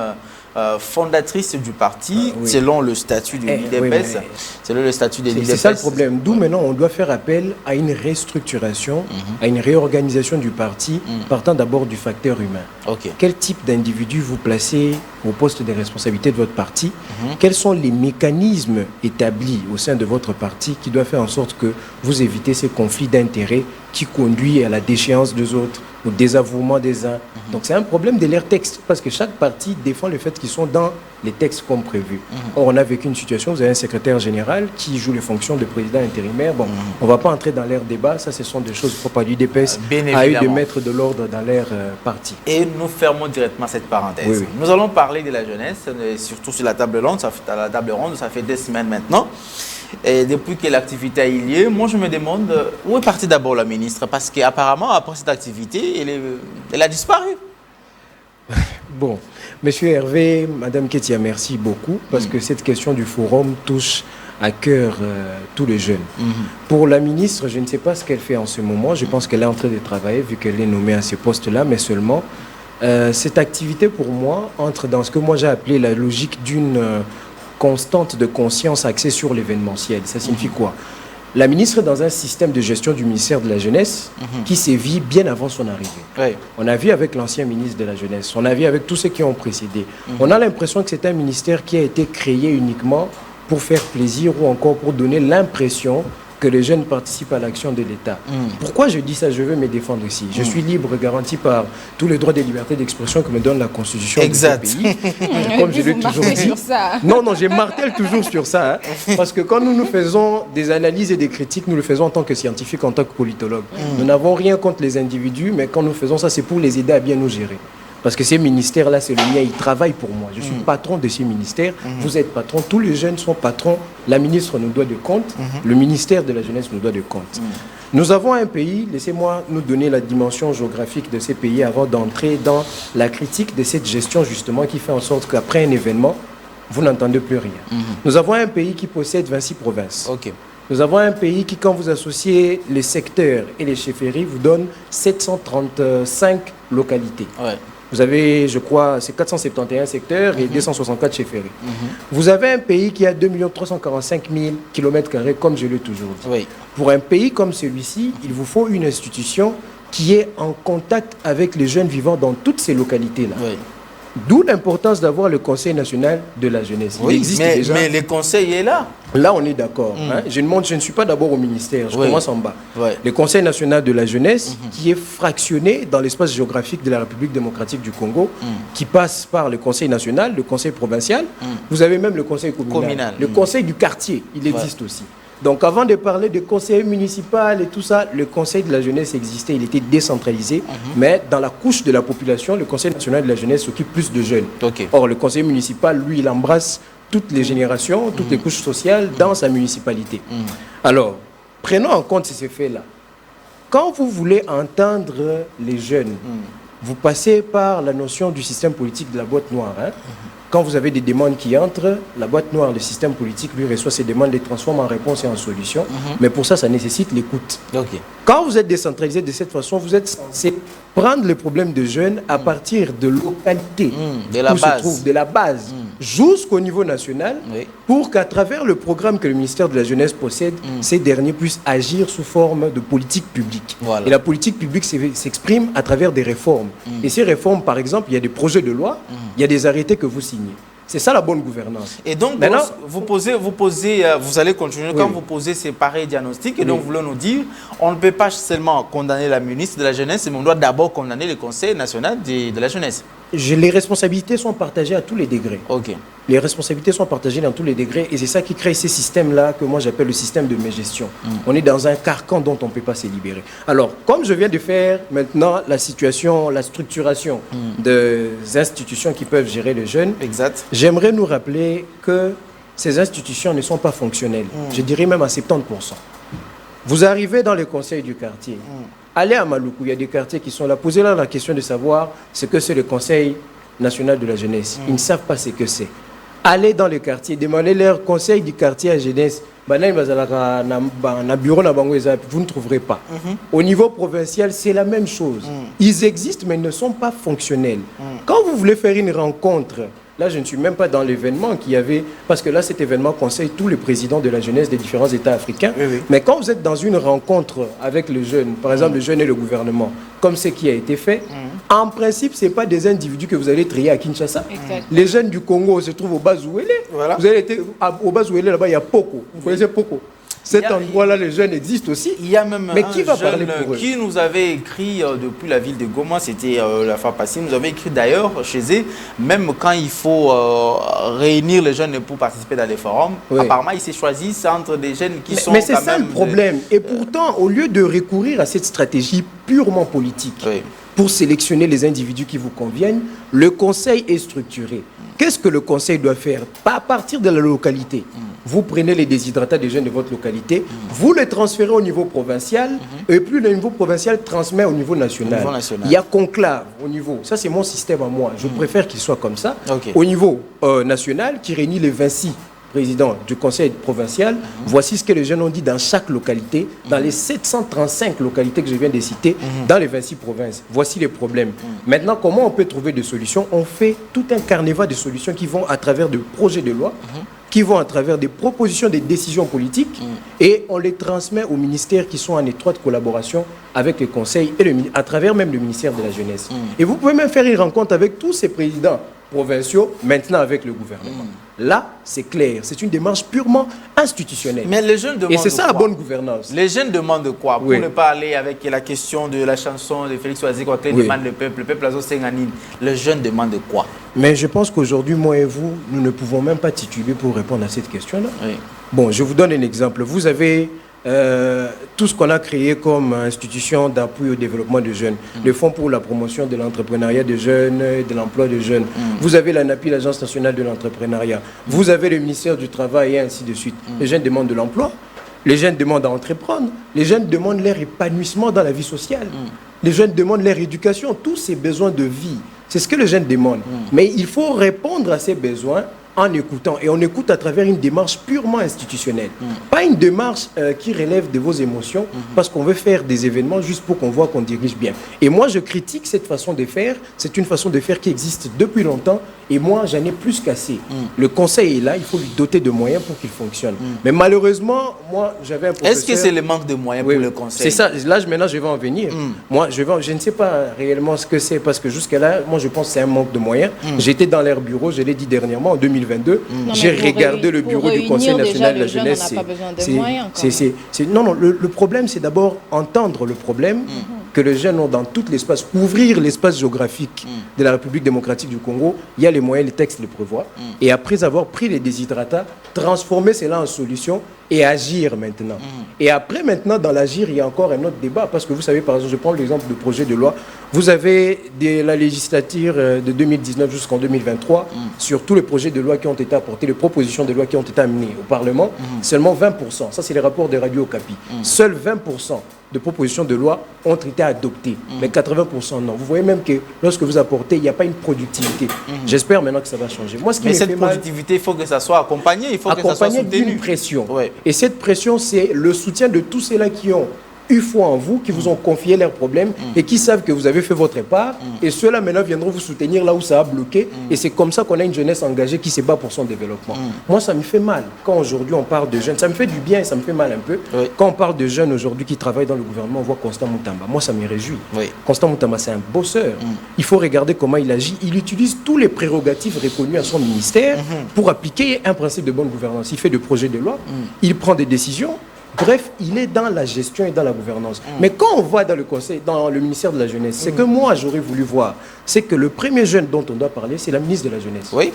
Speaker 1: fondatrice du parti, selon le statut de l'IDPS.
Speaker 5: C'est ça le problème. D'où maintenant on doit faire appel à une restructuration, à une réorganisation du parti, partant d'abord du facteur humain. Quel type d'individu vous placez au poste de responsabilité de votre parti? Quels sont les mécanismes établis au sein de votre parti qui doivent faire en sorte que vous évitez ces conflits d'intérêts qui conduisent à la déchéance des autres, au désavouement des uns? Donc c'est un problème de leurs textes, parce que chaque parti défend le fait qu'ils sont dans les textes comme prévu. Or, on a vécu une situation, vous avez un secrétaire général qui joue les fonctions de président intérimaire. Bon, on ne va pas entrer dans leur débat, ça ce sont des choses propres à l'UDPS, à eux de mettre de l'ordre dans leur parti.
Speaker 1: Et nous fermons directement cette parenthèse. Nous allons parler de la jeunesse, surtout sur la table ronde. Ça fait 2 semaines maintenant. Et depuis que l'activité a eu lieu, moi je me demande où est partie d'abord la ministre, parce qu'apparemment après cette activité, elle a disparu.
Speaker 5: Bon, Monsieur Hervé, Madame Ketia, merci beaucoup, parce que cette question du forum touche à cœur tous les jeunes. Pour la ministre, je ne sais pas ce qu'elle fait en ce moment, je pense qu'elle est en train de travailler vu qu'elle est nommée à ce poste-là, mais seulement Cette activité, pour moi, entre dans ce que moi j'ai appelé la logique d'une constante de conscience axée sur l'événementiel. Ça signifie quoi? La ministre est dans un système de gestion du ministère de la Jeunesse qui sévit bien avant son arrivée.
Speaker 1: Oui.
Speaker 5: On a vu avec l'ancien ministre de la Jeunesse, on a vu avec tous ceux qui ont précédé. On a l'impression que c'est un ministère qui a été créé uniquement pour faire plaisir ou encore pour donner l'impression que les jeunes participent à l'action de l'État. Pourquoi je dis ça? Je veux me défendre ici. Je suis libre, garanti par tous les droits des libertés d'expression que me donne la Constitution de ce pays. Comme je l'ai toujours dit. Non, je martèle toujours sur ça. Parce que quand nous faisons des analyses et des critiques, nous le faisons en tant que scientifiques, en tant que politologues. Nous n'avons rien contre les individus, mais quand nous faisons ça, c'est pour les aider à bien nous gérer. Parce que ces ministères-là, c'est le mien, ils travaillent pour moi. Je suis patron de ces ministères, vous êtes patron, tous les jeunes sont patrons, la ministre nous doit de compte, le ministère de la Jeunesse nous doit de compte. Nous avons un pays, laissez-moi nous donner la dimension géographique de ces pays avant d'entrer dans la critique de cette gestion justement qui fait en sorte qu'après un événement, vous n'entendez plus rien. Nous avons un pays qui possède 26 provinces. Nous avons un pays qui, quand vous associez les secteurs et les chefferies, vous donne 735 localités. Vous avez, je crois, c'est 471 secteurs et 264 chefferies. Vous avez un pays qui a 2 345 000 km² comme je l'ai toujours dit. Pour un pays comme celui-ci, il vous faut une institution qui est en contact avec les jeunes vivant dans toutes ces localités-là. D'où l'importance d'avoir le Conseil national de la jeunesse. Il existe déjà.
Speaker 1: Mais le Conseil est là.
Speaker 5: Là, on est d'accord. Je ne suis pas d'abord au ministère, je commence en bas. Le Conseil national de la jeunesse, qui est fractionné dans l'espace géographique de la République démocratique du Congo, qui passe par le Conseil national, le Conseil provincial. Vous avez même le Conseil communal. Le Conseil du quartier, il existe aussi. Donc avant de parler de conseil municipal et tout ça, le conseil de la jeunesse existait, il était décentralisé, mais dans la couche de la population, le conseil national de la jeunesse s'occupe plus de jeunes. Or, le conseil municipal, lui, il embrasse toutes les générations, toutes les couches sociales dans sa municipalité. Alors, prenons en compte ces faits-là. Quand vous voulez entendre les jeunes, vous passez par la notion du système politique de la boîte noire. Quand vous avez des demandes qui entrent, la boîte noire, le système politique, lui, reçoit ces demandes, les transforme en réponse et en solution. Mais pour ça, ça nécessite l'écoute. Quand vous êtes décentralisé de cette façon, vous êtes censé prendre les problèmes de jeunes à partir de localité, de la base, jusqu'au niveau national, pour qu'à travers le programme que le ministère de la Jeunesse possède, ces derniers puissent agir sous forme de politique publique. Et la politique publique s'exprime à travers des réformes. Et ces réformes, par exemple, il y a des projets de loi, il y a des arrêtés que vous signez. C'est ça la bonne gouvernance.
Speaker 1: Et donc, maintenant, vous allez continuer, quand vous posez ces pareils diagnostics, et donc vous voulez nous dire, on ne peut pas seulement condamner la ministre de la Jeunesse, mais on doit d'abord condamner le Conseil national de la Jeunesse.
Speaker 5: Les responsabilités sont partagées à tous les degrés. Les responsabilités sont partagées dans tous les degrés et c'est ça qui crée ces systèmes-là que moi j'appelle le système de mégestion. On est dans un carcan dont on ne peut pas se libérer. Alors, comme je viens de faire maintenant la situation, la structuration des institutions qui peuvent gérer les jeunes, j'aimerais nous rappeler que ces institutions ne sont pas fonctionnelles. Je dirais même à 70%. Vous arrivez dans les conseils du quartier. Allez à Maluku, il y a des quartiers qui sont là. Posez-leur la question de savoir ce que c'est le Conseil national de la jeunesse. Ils ne savent pas ce que c'est. Allez dans les quartiers, demandez-leur conseil du quartier à jeunesse. Vous ne trouverez pas. Au niveau provincial, c'est la même chose. Ils existent, mais ils ne sont pas fonctionnels. Quand vous voulez faire une rencontre, là, je ne suis même pas dans l'événement qu'il y avait, parce que là, cet événement conseille tous les présidents de la jeunesse des différents États africains. Mais quand vous êtes dans une rencontre avec les jeunes, par exemple, les jeunes et le gouvernement, comme ce qui a été fait, en principe, ce n'est pas des individus que vous allez trier à Kinshasa. Les jeunes du Congo se trouvent au Bazouélé. Vous allez être au Bazouélé, là-bas, il y a Poko. Vous connaissez Poko? Cet endroit-là, les jeunes existent aussi.
Speaker 1: Il y a même
Speaker 5: mais qui va parler pour eux?
Speaker 1: Qui nous avait écrit depuis la ville de Goma, c'était la fois passée, nous avait écrit d'ailleurs chez eux, même quand il faut réunir les jeunes pour participer dans les forums, apparemment ils se choisissent entre des jeunes qui sont
Speaker 5: mais c'est ça le problème. Et pourtant, au lieu de recourir à cette stratégie purement politique, pour sélectionner les individus qui vous conviennent, le conseil est structuré. Qu'est-ce que le conseil doit faire? Pas à partir de la localité. Vous prenez les déshydratats des jeunes de votre localité, vous les transférez au niveau provincial, et puis le niveau provincial transmet au niveau national. Il y a conclave au niveau, ça c'est mon système à moi, je préfère qu'il soit comme ça, au niveau national qui réunit les 26 président du conseil provincial, voici ce que les jeunes ont dit dans chaque localité, dans les 735 localités que je viens de citer, dans les 26 provinces. Voici les problèmes. Maintenant, comment on peut trouver des solutions? On fait tout un carnaval de solutions qui vont à travers de projets de loi, qui vont à travers des propositions, des décisions politiques, et on les transmet aux ministères qui sont en étroite collaboration avec les conseils et à travers même le ministère de la Jeunesse. Et vous pouvez même faire une rencontre avec tous ces présidents provinciaux, maintenant avec le gouvernement. Là, c'est clair, c'est une démarche purement institutionnelle.
Speaker 1: Mais les jeunes demandent
Speaker 5: et c'est ça la
Speaker 1: quoi?
Speaker 5: bonne gouvernance.
Speaker 1: Les jeunes demandent quoi?
Speaker 5: Oui.
Speaker 1: Pour ne pas aller avec la question de la chanson de Félix Oisé, quoi, demande le peuple a Senganine. Les jeunes demandent quoi?
Speaker 5: Mais je pense qu'aujourd'hui, moi et vous, nous ne pouvons même pas tituber pour répondre à cette question-là.
Speaker 1: Oui.
Speaker 5: Bon, je vous donne un exemple. Vous avez tout ce qu'on a créé comme institution d'appui au développement des jeunes, le Fonds pour la promotion de l'entrepreneuriat des jeunes et de l'emploi des jeunes. Vous avez l'ANAPI, l'Agence nationale de l'entrepreneuriat. Vous avez le ministère du Travail et ainsi de suite. Les jeunes demandent de l'emploi, les jeunes demandent à entreprendre, les jeunes demandent leur épanouissement dans la vie sociale, les jeunes demandent leur éducation, tous ces besoins de vie. C'est ce que les jeunes demandent. Mais il faut répondre à ces besoins en écoutant. Et on écoute à travers une démarche purement institutionnelle. Pas une démarche qui relève de vos émotions parce qu'on veut faire des événements juste pour qu'on voit qu'on dirige bien. Et moi, je critique cette façon de faire. C'est une façon de faire qui existe depuis longtemps. Et moi, j'en ai plus qu'assez. Le conseil est là, il faut lui doter de moyens pour qu'il fonctionne. Mais malheureusement, moi, j'avais un professeur...
Speaker 1: Est-ce que c'est le manque de moyens pour le conseil?
Speaker 5: C'est ça. Là, maintenant, je vais en venir. Moi, je ne sais pas réellement ce que c'est parce que jusqu'à là, moi, je pense que c'est un manque de moyens. J'étais dans leur bureau, je l'ai dit dernièrement, en 2022. J'ai regardé le bureau du Conseil national de la jeunesse.
Speaker 2: On n'a pas besoin de moyens.
Speaker 5: Non, le problème, c'est d'abord entendre le problème que les jeunes ont dans tout l'espace, ouvrir l'espace géographique de la République démocratique du Congo. Il y a les moyens, les textes le prévoient. Et après avoir pris les déshydratats, transformer cela en solution et agir maintenant. Et après, maintenant, dans l'agir, il y a encore un autre débat. Parce que vous savez, par exemple, je prends l'exemple du projet de loi. Vous avez la législature de 2019 jusqu'en 2023 sur tous les projets de loi qui ont été apportés, les propositions de loi qui ont été amenées au Parlement. Seulement 20%. Ça, c'est les rapports de Radio Okapi. Seuls 20% de propositions de loi ont été adoptées. Mais 80% non. Vous voyez même que lorsque vous apportez, il n'y a pas une productivité. J'espère maintenant que ça va changer. Moi, ce qui
Speaker 1: Mais
Speaker 5: me
Speaker 1: cette
Speaker 5: fait mal,
Speaker 1: productivité, il faut que ça soit accompagné. Il faut que ça soit
Speaker 5: accompagné
Speaker 1: soutenu.
Speaker 5: d'une pression.
Speaker 1: Ouais.
Speaker 5: Et cette pression, c'est le soutien de tous ceux-là qui ont eu foi en vous, qui vous ont confié leurs problèmes et qui savent que vous avez fait votre part. Et ceux-là, maintenant, viendront vous soutenir là où ça a bloqué. Et c'est comme ça qu'on a une jeunesse engagée qui se bat pour son développement. Moi, ça me fait mal. Quand aujourd'hui, on parle de jeunes, ça me fait du bien et ça me fait mal un peu.
Speaker 1: Oui.
Speaker 5: Quand on parle de jeunes aujourd'hui qui travaillent dans le gouvernement, on voit Constant Moutamba. Moi, ça me réjouit.
Speaker 1: Oui.
Speaker 5: Constant Moutamba, c'est un bosseur. Il faut regarder comment il agit. Il utilise tous les prérogatives reconnues à son ministère pour appliquer un principe de bonne gouvernance. Il fait des projets de loi, il prend des décisions. Bref, il est dans la gestion et dans la gouvernance. Mais quand on voit dans le conseil, dans le ministère de la Jeunesse, c'est que moi, j'aurais voulu voir, c'est que le premier jeune dont on doit parler, c'est la ministre de la Jeunesse.
Speaker 1: Oui.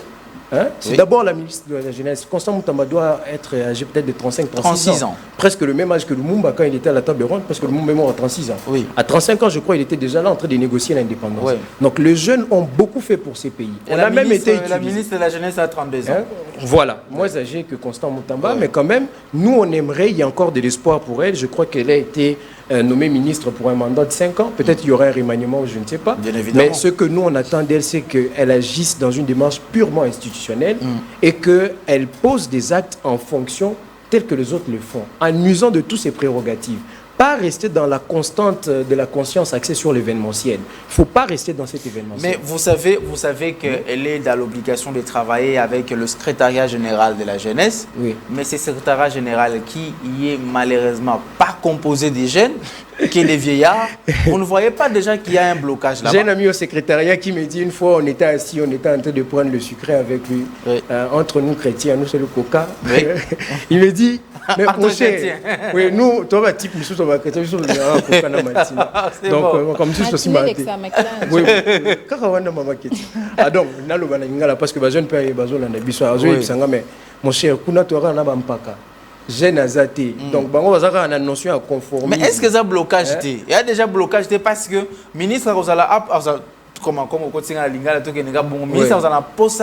Speaker 5: Hein? C'est d'abord la ministre de la Jeunesse. Constant Moutamba doit être âgé peut-être de 35-36 ans. Presque le même âge que Lumumba quand il était à la table ronde, parce que Lumumba est mort à 36 ans. Oui. À 35 ans, je crois, il était déjà là en train de négocier l'indépendance. Oui. Donc les jeunes ont beaucoup fait pour ces pays.
Speaker 1: Et on a même été la ministre de la Jeunesse a 32 ans. Hein?
Speaker 5: Voilà, moins âgée que Constant Moutamba, mais quand même, nous on aimerait, il y a encore de l'espoir pour elle. Je crois qu'elle a été nommée ministre pour un mandat de 5 ans. Peut-être qu'il y aura un remaniement, je ne sais pas. Bien évidemment. Mais ce que nous on attend d'elle, c'est qu'elle agisse dans une démarche purement institutionnelle et qu'elle pose des actes en fonction tels que les autres le font, en usant de toutes ses prérogatives. Pas rester dans la constante de la conscience axée sur l'événementiel. Il ne faut pas rester dans cet événementiel.
Speaker 1: Mais vous savez qu'elle est dans l'obligation de travailler avec le secrétariat général de la jeunesse. Oui. Mais ce secrétariat général qui y est malheureusement pas composé des jeunes, qui est des vieillards, vous ne voyez pas déjà qu'il y a un blocage là-bas?
Speaker 5: J'ai un ami au secrétariat qui me dit une fois, on était assis, on était en train de prendre le sucré avec lui. Oui. Entre nous chrétiens, nous c'est le coca. Oui. Il me dit, mais mon cher, oui, nous, toi, va type, nous sommes chrétiens, nous sommes coca na matina. Donc, comme si c'est aussi matin. Oui, karawana mama keti. Ah donc, nalo banangala parce que ba jeune père bazo na biso, azo yebisanga mais mon cher, kuna to na ba mpaka. Donc, on va une notion à conformer.
Speaker 1: Mais est-ce que ça blocage il y a déjà blocage parce que le ministre comment au quotidien ministre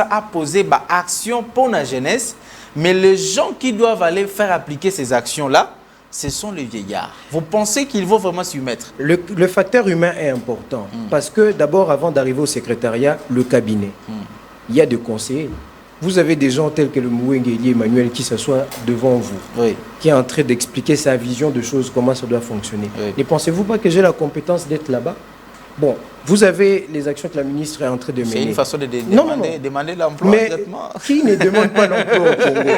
Speaker 1: a posé une action pour la jeunesse, mais les gens qui doivent aller faire appliquer ces actions-là, ce sont les vieillards. Vous pensez qu'ils vont vraiment s'y mettre?
Speaker 5: Le facteur humain est important parce que d'abord, avant d'arriver au secrétariat, le cabinet, il y a des conseillers. vous avez des gens tels que le Mouengeli Emmanuel qui s'assoit devant vous, qui est en train d'expliquer sa vision de choses, comment ça doit fonctionner. Ne pensez-vous pas que j'ai la compétence d'être là-bas? Bon, vous avez les actions que la ministre est en train de mener.
Speaker 1: C'est une façon de demander l'emploi.
Speaker 5: Mais qui ne demande pas l'emploi au Congo?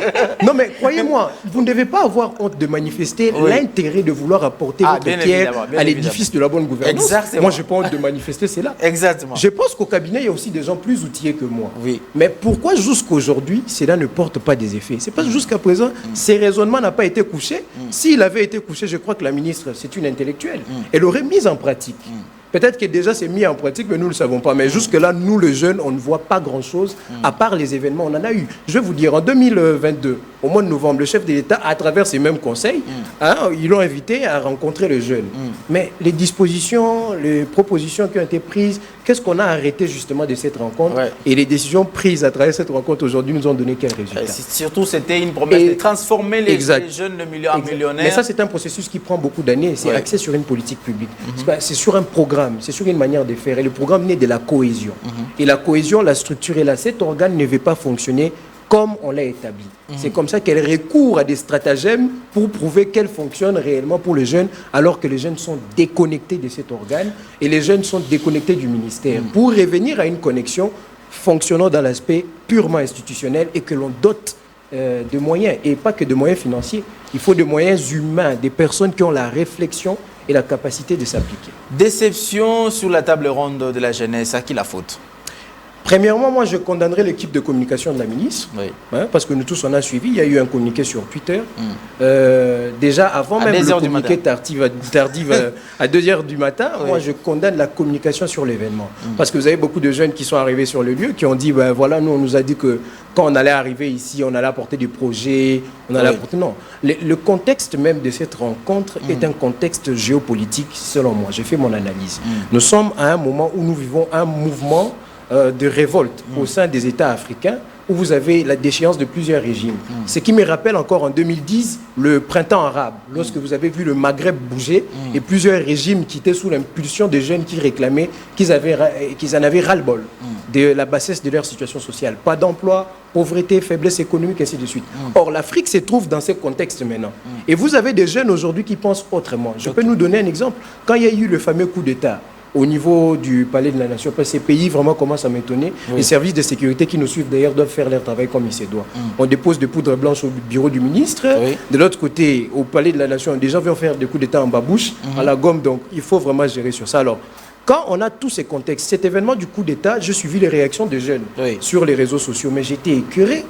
Speaker 5: Non, mais croyez-moi, vous ne devez pas avoir honte de manifester l'intérêt de vouloir apporter votre pierre à l'édifice de la bonne gouvernance.
Speaker 1: Exactement.
Speaker 5: Moi, je n'ai pas honte de manifester, c'est là.
Speaker 1: Exactement.
Speaker 5: Je pense qu'au cabinet, il y a aussi des gens plus outillés que moi.
Speaker 1: Oui.
Speaker 5: Mais pourquoi jusqu'aujourd'hui, cela ne porte pas des effets? C'est parce que jusqu'à présent, ces raisonnements n'ont pas été couchés. S'il avait été couché, je crois que la ministre, c'est une intellectuelle. Elle aurait mis en pratique. Peut-être que déjà c'est mis en pratique, mais nous ne le savons pas. Mais jusque-là, nous, les jeunes, on ne voit pas grand-chose, à part les événements. On en a eu. Je vais vous dire, en 2022, au mois de novembre, le chef de l'État, à travers ces mêmes conseils, ils l'ont invité à rencontrer les jeunes. Mais les dispositions, les propositions qui ont été prises, qu'est-ce qu'on a arrêté justement de cette rencontre? Et les décisions prises à travers cette rencontre aujourd'hui nous ont donné quel résultat?
Speaker 1: Surtout, c'était une promesse de transformer les jeunes de millions en millionnaires.
Speaker 5: Mais ça, c'est un processus qui prend beaucoup d'années. C'est axé sur une politique publique. C'est sur un programme. C'est sur une manière de faire. Et le programme naît de la cohésion. Et la cohésion, la structure est là. Cet organe ne veut pas fonctionner comme on l'a établi. C'est comme ça qu'elle recourt à des stratagèmes pour prouver qu'elle fonctionne réellement pour les jeunes, alors que les jeunes sont déconnectés de cet organe et les jeunes sont déconnectés du ministère. Pour revenir à une connexion fonctionnant dans l'aspect purement institutionnel et que l'on dote de moyens, et pas que de moyens financiers. Il faut des moyens humains, des personnes qui ont la réflexion et la capacité de s'appliquer.
Speaker 1: Déception sur la table ronde de la jeunesse, à qui la faute?
Speaker 5: Premièrement, moi, je condamnerai l'équipe de communication de la ministre, parce que nous tous, on a suivi. Il y a eu un communiqué sur Twitter. Déjà, avant même le communiqué tardive à 2h du matin, moi, je condamne la communication sur l'événement. Parce que vous avez beaucoup de jeunes qui sont arrivés sur le lieu, qui ont dit, ben voilà, nous, on nous a dit que quand on allait arriver ici, on allait apporter des projets, on allait apporter... Non, le contexte même de cette rencontre est un contexte géopolitique, selon moi. J'ai fait mon analyse. Nous sommes à un moment où nous vivons un mouvement de révolte au sein des États africains où vous avez la déchéance de plusieurs régimes. Ce qui me rappelle encore en 2010, le printemps arabe, lorsque vous avez vu le Maghreb bouger et plusieurs régimes qui étaient sous l'impulsion des jeunes qui réclamaient qu'ils en avaient ras-le-bol de la bassesse de leur situation sociale. Pas d'emploi, pauvreté, faiblesse économique, ainsi de suite. Or, l'Afrique se trouve dans ce contexte maintenant. Et vous avez des jeunes aujourd'hui qui pensent autrement. Je peux nous donner un exemple. Quand il y a eu le fameux coup d'État, au niveau du Palais de la Nation, parce que ces pays vraiment commencent à m'étonner. Les services de sécurité qui nous suivent d'ailleurs doivent faire leur travail comme il se doit. On dépose des poudres blanches au bureau du ministre. De l'autre côté, au Palais de la Nation, des gens viennent faire des coups d'État en babouche, à la gomme. Donc, il faut vraiment gérer sur ça. Alors, quand on a tous ces contextes, cet événement du coup d'État, j'ai suivi les réactions des jeunes sur les réseaux sociaux, mais j'étais écœuré.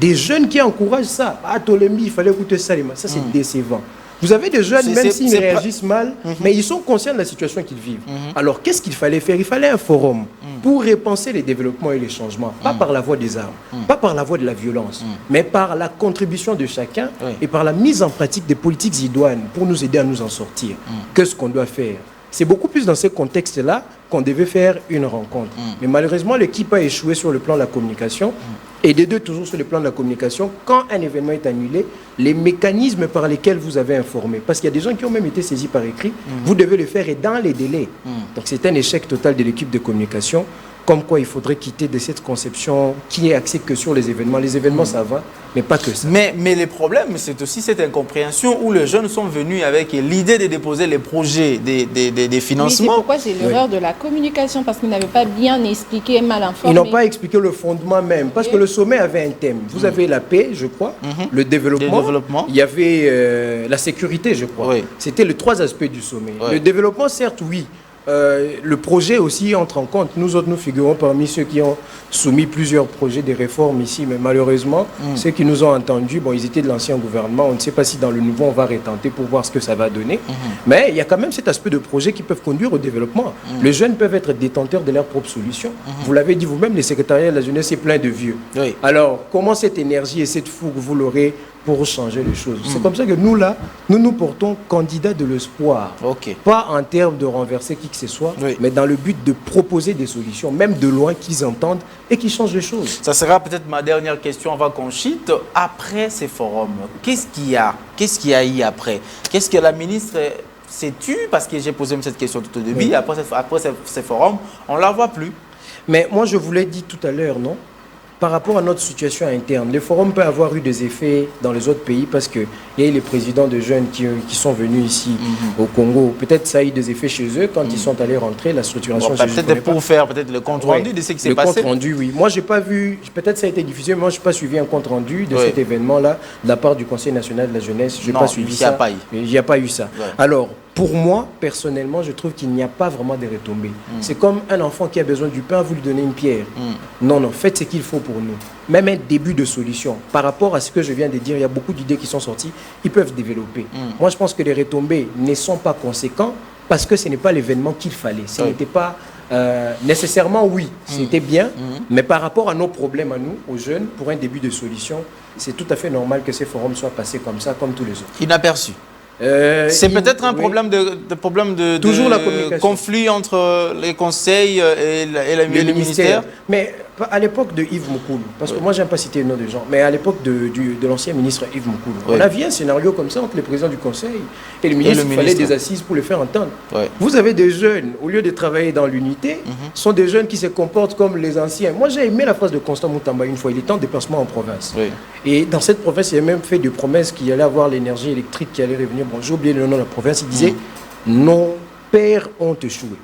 Speaker 5: Des jeunes qui encouragent ça. Ah, Tolembi, il fallait écouter ça. Ça, c'est décevant. Vous avez des jeunes, même s'ils réagissent mal, mais ils sont conscients de la situation qu'ils vivent. Alors, qu'est-ce qu'il fallait faire? Il fallait un forum pour repenser les développements et les changements, pas par la voie des armes, pas par la voie de la violence, mais par la contribution de chacun et par la mise en pratique des politiques idoines pour nous aider à nous en sortir. Qu'est-ce qu'on doit faire? C'est beaucoup plus dans ce contexte-là qu'on devait faire une rencontre. Mais malheureusement, l'équipe a échoué sur le plan de la communication. Et des deux, toujours sur le plan de la communication, quand un événement est annulé, les mécanismes par lesquels vous avez informé, parce qu'il y a des gens qui ont même été saisis par écrit, vous devez le faire et dans les délais. Donc c'est un échec total de l'équipe de communication, comme quoi il faudrait quitter de cette conception qui est axée que sur les événements. Les événements, ça va, mais pas que ça.
Speaker 1: Mais le problème, c'est aussi cette incompréhension où les jeunes sont venus avec l'idée de déposer les projets des financements.
Speaker 2: Oui, c'est pourquoi c'est l'erreur de la communication, parce qu'ils n'avaient pas bien expliqué, mal informé.
Speaker 5: Ils n'ont pas expliqué le fondement même, parce que le sommet avait un thème. Vous avez la paix, je crois, le développement, il y avait la sécurité, je crois. C'était les trois aspects du sommet. Le développement, certes, oui. Le projet aussi entre en compte. Nous autres, nous figurons parmi ceux qui ont soumis plusieurs projets de réformes ici, mais malheureusement, ceux qui nous ont entendus, bon, ils étaient de l'ancien gouvernement. On ne sait pas si dans le nouveau, on va retenter pour voir ce que ça va donner. Mais il y a quand même cet aspect de projet qui peuvent conduire au développement. Les jeunes peuvent être détenteurs de leurs propres solutions. Vous l'avez dit vous-même, le secrétariat de la jeunesse est plein de vieux. Alors, comment cette énergie et cette fougue, vous l'aurez pour changer les choses? C'est comme ça que nous, là, nous portons candidat de l'espoir. Pas en termes de renverser qui que ce soit, mais dans le but de proposer des solutions, même de loin, qu'ils entendent et qui changent les choses.
Speaker 1: Ça sera peut-être ma dernière question avant qu'on chite. Après ces forums, qu'est-ce qu'il y a? Qu'est-ce qu'il y a eu après? Qu'est-ce que la ministre sais-tu? Parce que j'ai posé cette question tout au début. Après ces forums, on ne la voit plus.
Speaker 5: Mais moi, je vous l'ai dit tout à l'heure, non? par rapport à notre situation interne, le forum peut avoir eu des effets dans les autres pays parce qu'il y a eu les présidents de jeunes qui sont venus ici au Congo. Peut-être ça a eu des effets chez eux quand ils sont allés rentrer, la structuration chez eux.
Speaker 1: Peut-être pour faire peut-être le compte rendu de ce qui s'est passé.
Speaker 5: Le compte rendu, oui. Moi, j'ai pas vu, peut-être ça a été diffusé, mais moi, je n'ai pas suivi un compte rendu de cet événement-là de la part du Conseil national de la jeunesse. Je n'ai pas suivi ça. Il n'y a pas eu ça. Ouais. Alors, pour moi, personnellement, je trouve qu'il n'y a pas vraiment de retombées. C'est comme un enfant qui a besoin du pain, vous lui donnez une pierre. Non, faites ce qu'il faut pour nous. Même un début de solution. Par rapport à ce que je viens de dire, il y a beaucoup d'idées qui sont sorties, ils peuvent développer. Moi, je pense que les retombées ne sont pas conséquentes parce que ce n'est pas l'événement qu'il fallait. Ce n'était pas nécessairement, c'était bien, mais par rapport à nos problèmes à nous, aux jeunes, pour un début de solution, c'est tout à fait normal que ces forums soient passés comme ça, comme tous les autres.
Speaker 1: Inaperçu. C'est peut-être un problème de conflit entre les conseils et le ministère.
Speaker 5: Mais à l'époque de Yves Moukoulou, parce que moi j'aime pas citer le nom des gens, mais à l'époque de l'ancien ministre Yves Moukoulou, on a vu un scénario comme ça entre le président du conseil et le ministre. Il fallait des assises pour le faire entendre. Vous avez des jeunes, au lieu de travailler dans l'unité, sont des jeunes qui se comportent comme les anciens. Moi j'ai aimé la phrase de Constant Moutamba une fois, il était en déplacement en province. Et dans cette province, il a même fait des promesses qu'il allait avoir l'énergie électrique qui allait revenir. Bon, j'ai oublié le nom de la province, il disait nos pères ont échoué.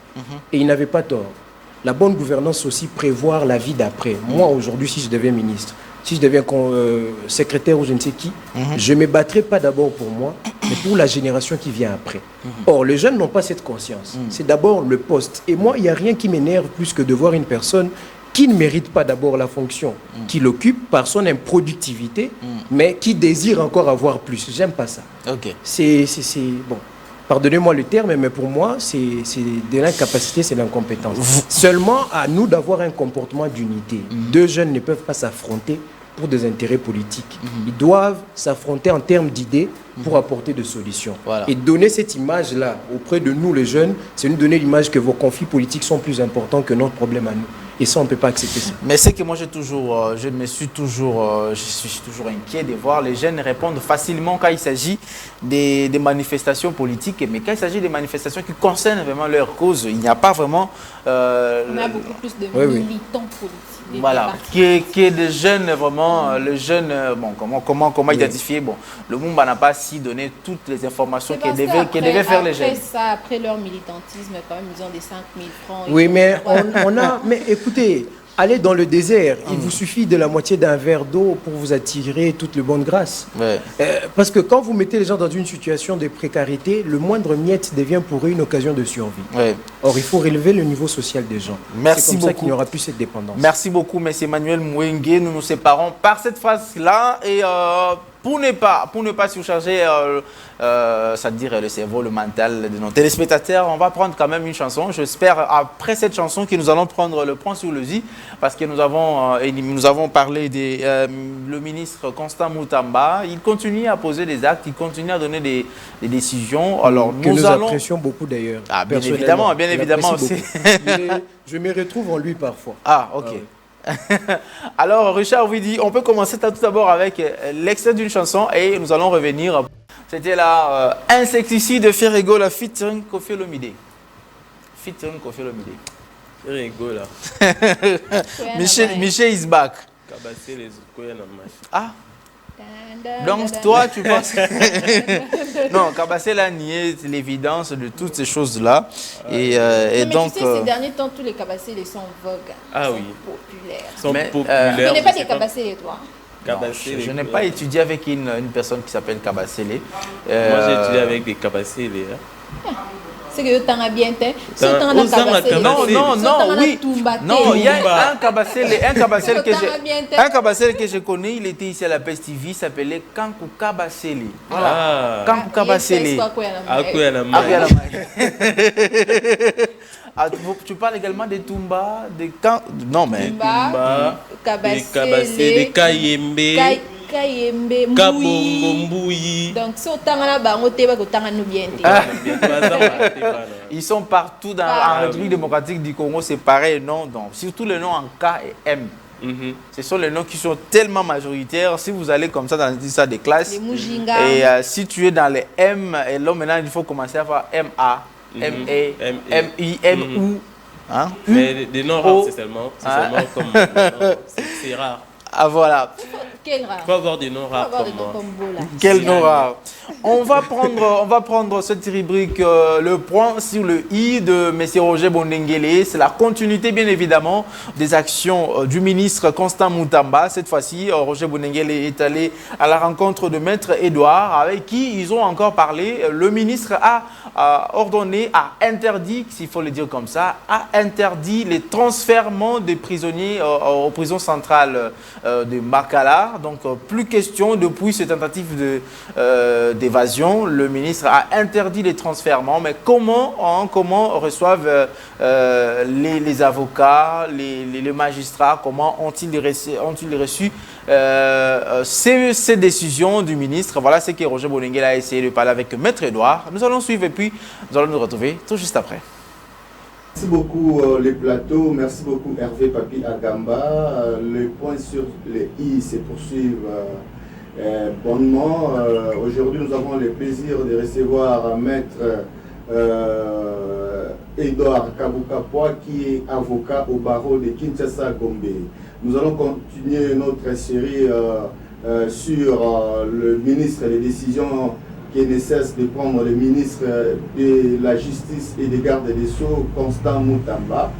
Speaker 5: Et il n'avait pas tort. La bonne gouvernance aussi, prévoir la vie d'après. Moi, aujourd'hui, si je deviens ministre, si je deviens secrétaire ou je ne sais qui, je ne me battrai pas d'abord pour moi, mais pour la génération qui vient après. Or, les jeunes n'ont pas cette conscience. C'est d'abord le poste. Et moi, il n'y a rien qui m'énerve plus que de voir une personne qui ne mérite pas d'abord la fonction qu'il occupe par son improductivité, mais qui désire encore avoir plus. J'aime pas ça. C'est bon. Pardonnez-moi le terme, mais pour moi, c'est de l'incapacité, c'est l'incompétence. Seulement à nous d'avoir un comportement d'unité. Deux jeunes ne peuvent pas s'affronter pour des intérêts politiques. Ils doivent s'affronter en termes d'idées pour apporter des solutions. Et donner cette image-là auprès de nous, les jeunes, c'est nous donner l'image que vos conflits politiques sont plus importants que notre problème à nous. Et ça, on ne peut pas accepter ça.
Speaker 1: Mais c'est que moi, je suis toujours inquiet de voir les jeunes répondre facilement quand il s'agit des manifestations politiques. Mais quand il s'agit des manifestations qui concernent vraiment leur cause, il n'y a pas vraiment...
Speaker 2: on a beaucoup plus de militants politiques.
Speaker 1: Voilà, qui est des jeunes vraiment, le jeune, bon, comment identifier, bon, le Mumba n'a pas si donné toutes les informations qu'il devait faire les jeunes.
Speaker 2: Après leur militantisme, quand même, ils ont des 5 000 francs.
Speaker 5: Oui, mais mais écoutez, allez dans le désert, il vous suffit de la moitié d'un verre d'eau pour vous attirer toute le bonne grâce. Parce que quand vous mettez les gens dans une situation de précarité, le moindre miette devient pour eux une occasion de survie. Or, il faut relever le niveau social des gens.
Speaker 1: Merci beaucoup.
Speaker 5: C'est comme ça qu'il n'y aura plus cette dépendance.
Speaker 1: Merci beaucoup, M. Emmanuel Mouengue. Nous nous séparons par cette phrase-là. Et pour ne pas surcharger c'est-à-dire le cerveau, le mental de nos téléspectateurs, on va prendre quand même une chanson. J'espère, après cette chanson, que nous allons prendre le point sur le i, parce que nous avons parlé le ministre Constant Moutamba. Il continue à poser des actes, il continue à donner des décisions. Alors,
Speaker 5: nous apprécions beaucoup d'ailleurs.
Speaker 1: Bien évidemment aussi.
Speaker 5: Je me retrouve en lui parfois.
Speaker 1: Ok. Alors, Richard Vidi, on peut commencer tout d'abord avec l'extrait d'une chanson et nous allons revenir. C'était la Insecticide de Ferrego, la featuring Koffi Olomide.
Speaker 3: Ferrego là.
Speaker 1: Michel is back. Donc toi, tu penses que... Non, Kabassé l'a nié l'évidence de toutes ces choses-là. Et donc...
Speaker 2: Tu sais, ces derniers temps, tous les Kabassé sont en vogue. Ils sont
Speaker 3: populaires.
Speaker 2: Tu n'es pas des Kabassé, toi?
Speaker 1: Je n'ai pas étudié avec une personne qui s'appelle Kabassélé.
Speaker 3: Moi, j'ai étudié avec des Kabassélé.
Speaker 2: C'est que tu as bien été.
Speaker 1: Non, il y a un Kabassélé que je connais, il était ici à la Peste TV, il s'appelait Kankou Kabassélé. Voilà. Kankou Kabassélé. Tu parles également des Tumba, des Kan... Non, mais...
Speaker 2: Tumba,
Speaker 3: Kabassélé, des Kayembe... Kabongo Mbouyi.
Speaker 2: Donc, si on t'a bien.
Speaker 1: Ils sont partout dans la République démocratique du Congo, c'est pareil, non? Donc, surtout les noms en K et M. Ce sont les noms qui sont tellement majoritaires. Si vous allez comme ça dans des classes, et si tu es dans les M, et là maintenant il faut commencer à faire MA, ME, MI, MU. Hein?
Speaker 3: Mais des noms rares, c'est seulement comme... c'est rare.
Speaker 1: Ah voilà.
Speaker 2: Quel rare.
Speaker 3: Il faut avoir des noms rares comme moi.
Speaker 1: Quel nom rare. On va prendre cette rubrique, le point sur le i de M. Roger Bondengele. C'est la continuité, bien évidemment, des actions du ministre Constant Moutamba. Cette fois-ci, Roger Bondengele est allé à la rencontre de Maître Edouard, avec qui ils ont encore parlé. Le ministre a ordonné, a interdit, s'il faut le dire comme ça, a interdit les transfèrements des prisonniers aux prisons centrales de Makala. Donc, plus question depuis cette tentative d'évasion. Le ministre a interdit les transfèrements. Mais comment reçoivent les avocats, les magistrats, comment ont-ils reçu ces décisions du ministre? Voilà ce que Roger Bondengele a essayé de parler avec Maître Edouard. Nous allons suivre et puis nous allons nous retrouver tout juste après.
Speaker 6: Merci beaucoup les plateaux, merci beaucoup Hervé Papi Agamba. Le point sur les I se poursuivent bonnement. Aujourd'hui, nous avons le plaisir de recevoir Maître Edouard Kabukapwa, qui est avocat au barreau de Kinshasa Gombe. Nous allons continuer notre série sur le ministre et les décisions qui ne cesse de prendre le ministre de la Justice et des Gardes des Sceaux, Constant Moutamba.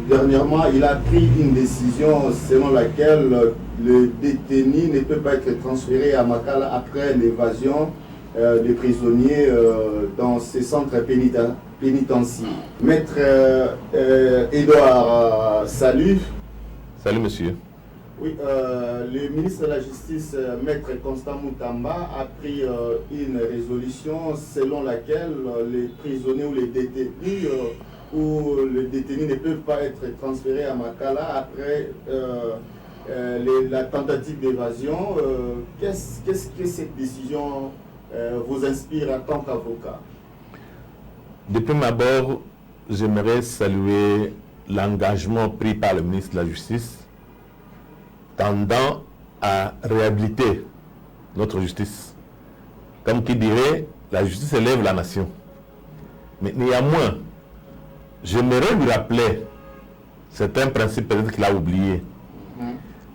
Speaker 6: Dernièrement, il a pris une décision selon laquelle le détenu ne peut pas être transféré à Makala après l'évasion des prisonniers dans ces centres pénitentiaires. Maître Edouard, salut.
Speaker 7: Salut monsieur.
Speaker 6: Oui, le ministre de la Justice, Maître Constant Moutamba, a pris une résolution selon laquelle les prisonniers ou les détenus ou les détenus ne peuvent pas être transférés à Makala après la tentative d'évasion. Qu'est-ce que cette décision vous inspire en tant qu'avocat?
Speaker 7: De prime abord, j'aimerais saluer l'engagement pris par le ministre de la Justice tendant à réhabiliter notre justice. Comme qui dirait, la justice élève la nation. Mais néanmoins, j'aimerais lui rappeler certains principes peut-être qu'il a oubliés.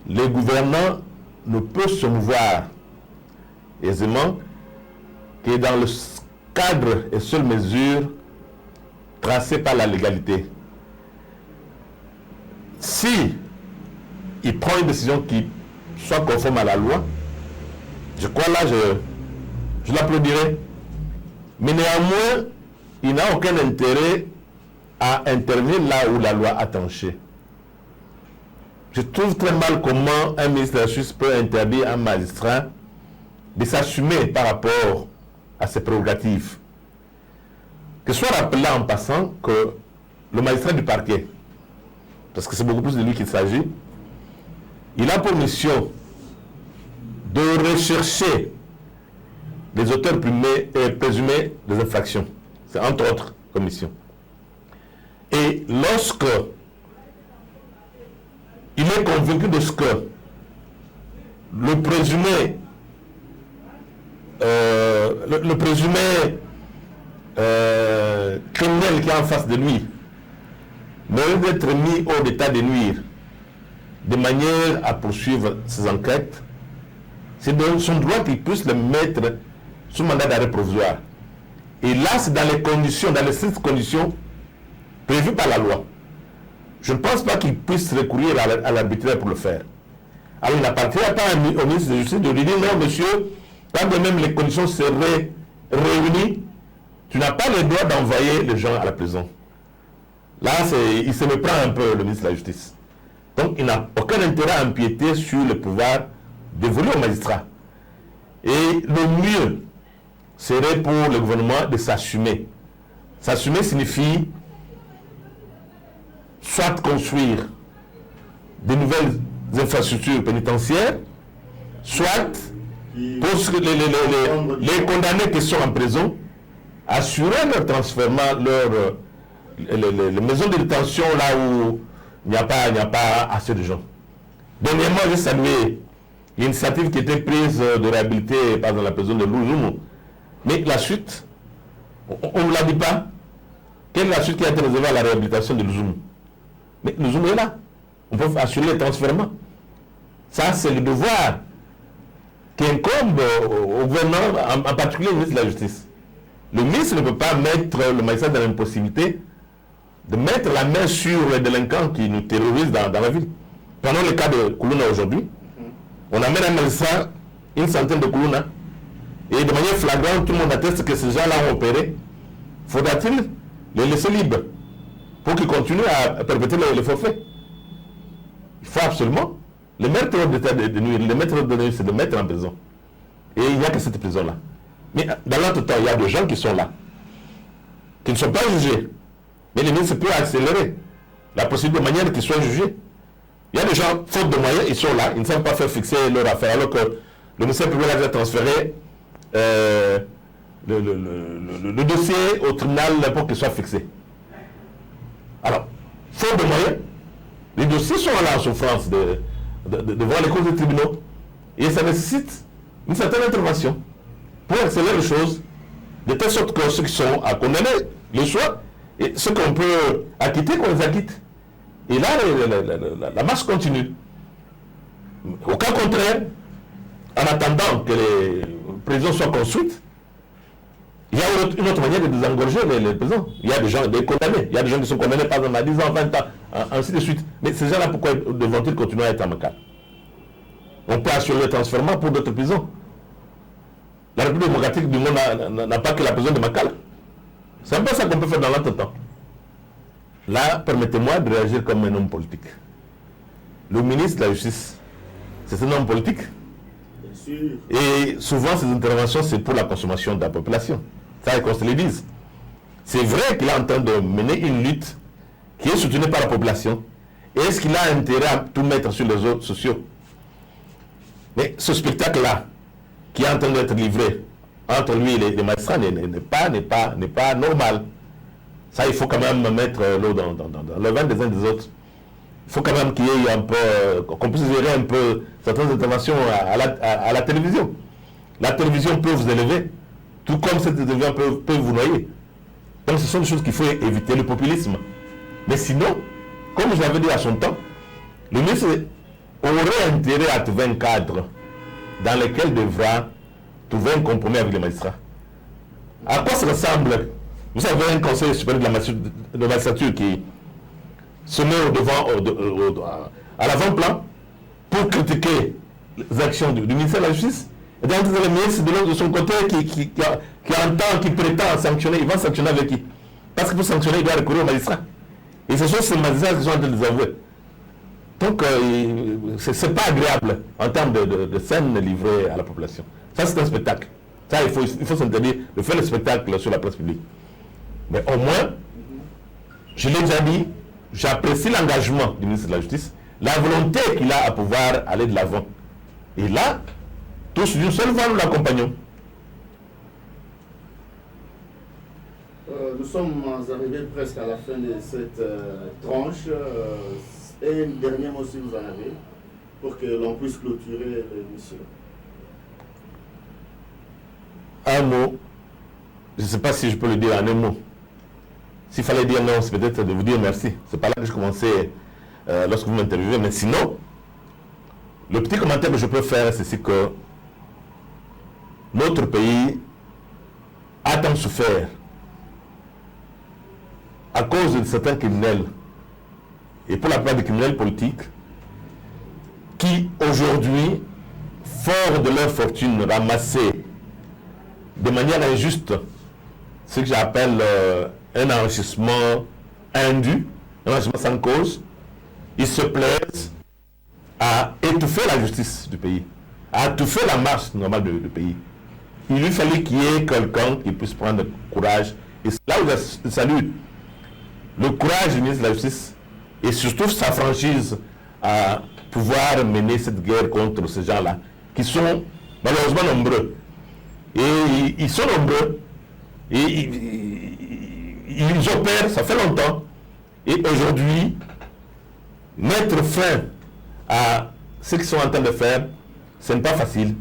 Speaker 7: Les gouvernants ne peuvent se mouvoir aisément que dans le cadre et seule mesure tracées par la légalité. Si il prend une décision qui soit conforme à la loi, je crois là, je l'applaudirai. Mais néanmoins, il n'a aucun intérêt à intervenir là où la loi a tranché. Je trouve très mal comment un ministre de la Justice peut interdire à un magistrat de s'assumer par rapport à ses prérogatives. Que soit rappelé en passant que le magistrat du parquet, parce que c'est beaucoup plus de lui qu'il s'agit, il a pour mission de rechercher les auteurs présumés des infractions. C'est entre autres commissions. Et lorsque il est convaincu de ce que le présumé criminel qui est en face de lui mérite d'être mis hors d'état de nuire de manière à poursuivre ses enquêtes, c'est de son droit qu'il puisse le mettre sous mandat d'arrêt provisoire. Et là, c'est dans les conditions, dans les strictes conditions prévues par la loi. Je ne pense pas qu'il puisse recourir à l'arbitraire pour le faire. Alors, il n'appartient pas au ministre de la Justice de lui dire non, monsieur, quand même les conditions seraient réunies, tu n'as pas le droit d'envoyer les gens à la prison. Là, il se méprend un peu, le ministre de la Justice. Donc, il n'a aucun intérêt à empiéter sur le pouvoir dévolu aux magistrats. Et le mieux serait pour le gouvernement de s'assumer. S'assumer signifie soit construire de nouvelles infrastructures pénitentiaires, soit pour les condamnés qui sont en prison, assurer leur transfert, les maisons de détention là où il n'y a pas assez de gens. Dernièrement, j'ai salué l'initiative qui était prise de réhabiliter dans la prison de Louzoumou. Mais la suite, on ne l'a dit pas. Quelle est la suite qui a été réservée à la réhabilitation de Louzoum? Mais Louzoum est là. On peut assurer les transfèrements. Ça, c'est le devoir qui incombe au gouvernement, en particulier au ministre de la Justice. Le ministre ne peut pas mettre le magistrat dans l'impossibilité de mettre la main sur les délinquants qui nous terrorisent dans la ville. Prenons le cas de Koulouna aujourd'hui. On amène un magistrat, une centaine de Koulouna, et de manière flagrante, tout le monde atteste que ces gens-là ont opéré. Faudra-t-il les laisser libres pour qu'ils continuent à perpétrer les forfaits? Il faut absolument les mettre hors d'état de nuire. Les mettre hors de nuire, c'est de mettre en prison. Et il n'y a que cette prison-là. Mais dans l'autre temps, il y a des gens qui sont là, qui ne sont pas jugés. Mais le ministre peut accélérer la procédure de manière qu'ils soient jugés. Il y a des gens, faute de moyens, ils sont là, ils ne savent pas faire fixer leur affaire, alors que le ministère public a déjà transféré le dossier au tribunal pour qu'il soit fixé. Alors, faute de moyens, les dossiers sont là en souffrance devant les cours des tribunaux. Et ça nécessite une certaine intervention pour accélérer les choses, de telle sorte que ceux qui sont à condamner les choix, et ceux qu'on peut acquitter, qu'on les acquitte. Et là, la marche continue. Au cas contraire, en attendant que les prisons soient construites, il y a une autre manière de désengorger les prisons. Il y a des gens, des condamnés. Il y a des gens qui sont condamnés par exemple à 10 ans, 20 ans, ainsi de suite. Mais ces gens-là, pourquoi devront-ils continuer à être en Makala? On peut assurer le transfèrement pour d'autres prisons. La République démocratique du monde n'a pas que la prison de Makala. C'est un peu ça qu'on peut faire dans l'entretemps. Là, permettez-moi de réagir comme un homme politique. Le ministre de la Justice, c'est un homme politique.
Speaker 6: Bien sûr.
Speaker 7: Et souvent, ces interventions, c'est pour la consommation de la population. Ça, qu'on se le dise. C'est vrai qu'il est en train de mener une lutte qui est soutenue par la population. Et est-ce qu'il a intérêt à tout mettre sur les autres sociaux? Mais ce spectacle-là, qui est en train d'être livré entre lui et les magistrats, n'est pas normal. Ça, il faut quand même mettre l'eau dans le vin des uns des autres. Il faut quand même qu'il y ait un peu, qu'on puisse gérer un peu certaines interventions à la télévision. La télévision peut vous élever, tout comme cette télévision peut vous noyer. Donc ce sont des choses qu'il faut éviter, le populisme. Mais sinon, comme je l'avais dit à son temps, le ministre aurait intérêt à trouver un cadre dans lequel il devra trouver un compromis avec les magistrats. À quoi ça ressemble? Vous avez un conseil supérieur de la magistrature qui se met à l'avant-plan pour critiquer les actions du ministère de la Justice. Et donc, le ministre de son côté qui entend, qui prétend sanctionner, il va sanctionner avec qui? Parce que pour sanctionner, il doit recourir aux magistrats. Et ce sont ces magistrats qui sont en train de les avouer. Donc, ce n'est pas agréable en termes de scènes livrées à la population. Ça, c'est un spectacle. Ça, il faut s'interdire de faire le spectacle sur la place publique. Mais au moins, je l'ai déjà dit, j'apprécie l'engagement du ministre de la Justice, la volonté qu'il a à pouvoir aller de l'avant. Et là, tous d'une seule voix, nous l'accompagnons.
Speaker 6: Nous sommes arrivés presque à la fin de cette tranche. Et un dernier mot si vous en avez, pour que l'on puisse clôturer l'émission.
Speaker 7: Un mot, je ne sais pas si je peux le dire en un mot. S'il fallait dire non, c'est peut-être de vous dire merci. C'est pas là que je commençais lorsque vous m'interviewez, mais sinon, le petit commentaire que je peux faire, c'est que notre pays a tant souffert à cause de certains criminels, et pour la plupart des criminels politiques, qui aujourd'hui, forts de leur fortune ramassée de manière injuste, ce que j'appelle un enrichissement indu, un enrichissement sans cause, ils se plaisent à étouffer la justice du pays, à étouffer la marche normale du pays. Il lui fallait qu'il y ait quelqu'un qui puisse prendre courage. Et c'est là où je salue le courage du ministre de la Justice et surtout sa franchise à pouvoir mener cette guerre contre ces gens-là, qui sont malheureusement nombreux. Et ils sont nombreux, et ils opèrent, ça fait longtemps. Et aujourd'hui, mettre fin à ce qu'ils sont en train de faire, ce n'est pas facile.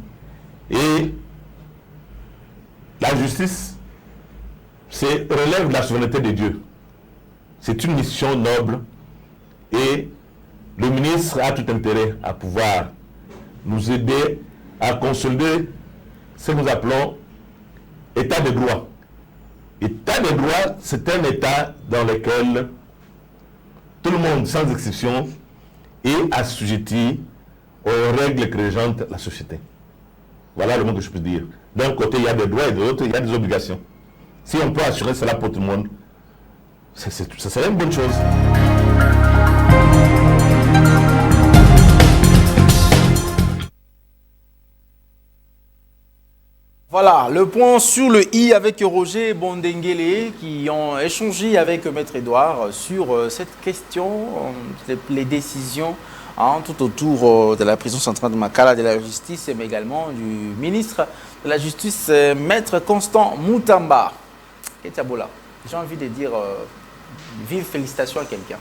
Speaker 7: Et la justice relève de la souveraineté de Dieu. c'est une mission noble et le ministre a tout intérêt à pouvoir nous aider à consolider ce que nous appelons état de droit. État de droit, c'est un état dans lequel tout le monde, sans exception, est assujetti aux règles que régente la société. Voilà le mot que je peux dire. D'un côté, il y a des droits et de l'autre, il y a des obligations. Si on peut assurer cela pour tout le monde, ça serait une bonne chose.
Speaker 1: Voilà, le point sur le i avec Roger Bondengele qui ont échangé avec Maître Edouard sur cette question, les décisions tout autour de la prison centrale de Makala, de la justice, mais également du ministre de la Justice, Maître Constant Moutamba. Ketiabola, j'ai envie de dire vive félicitations à quelqu'un.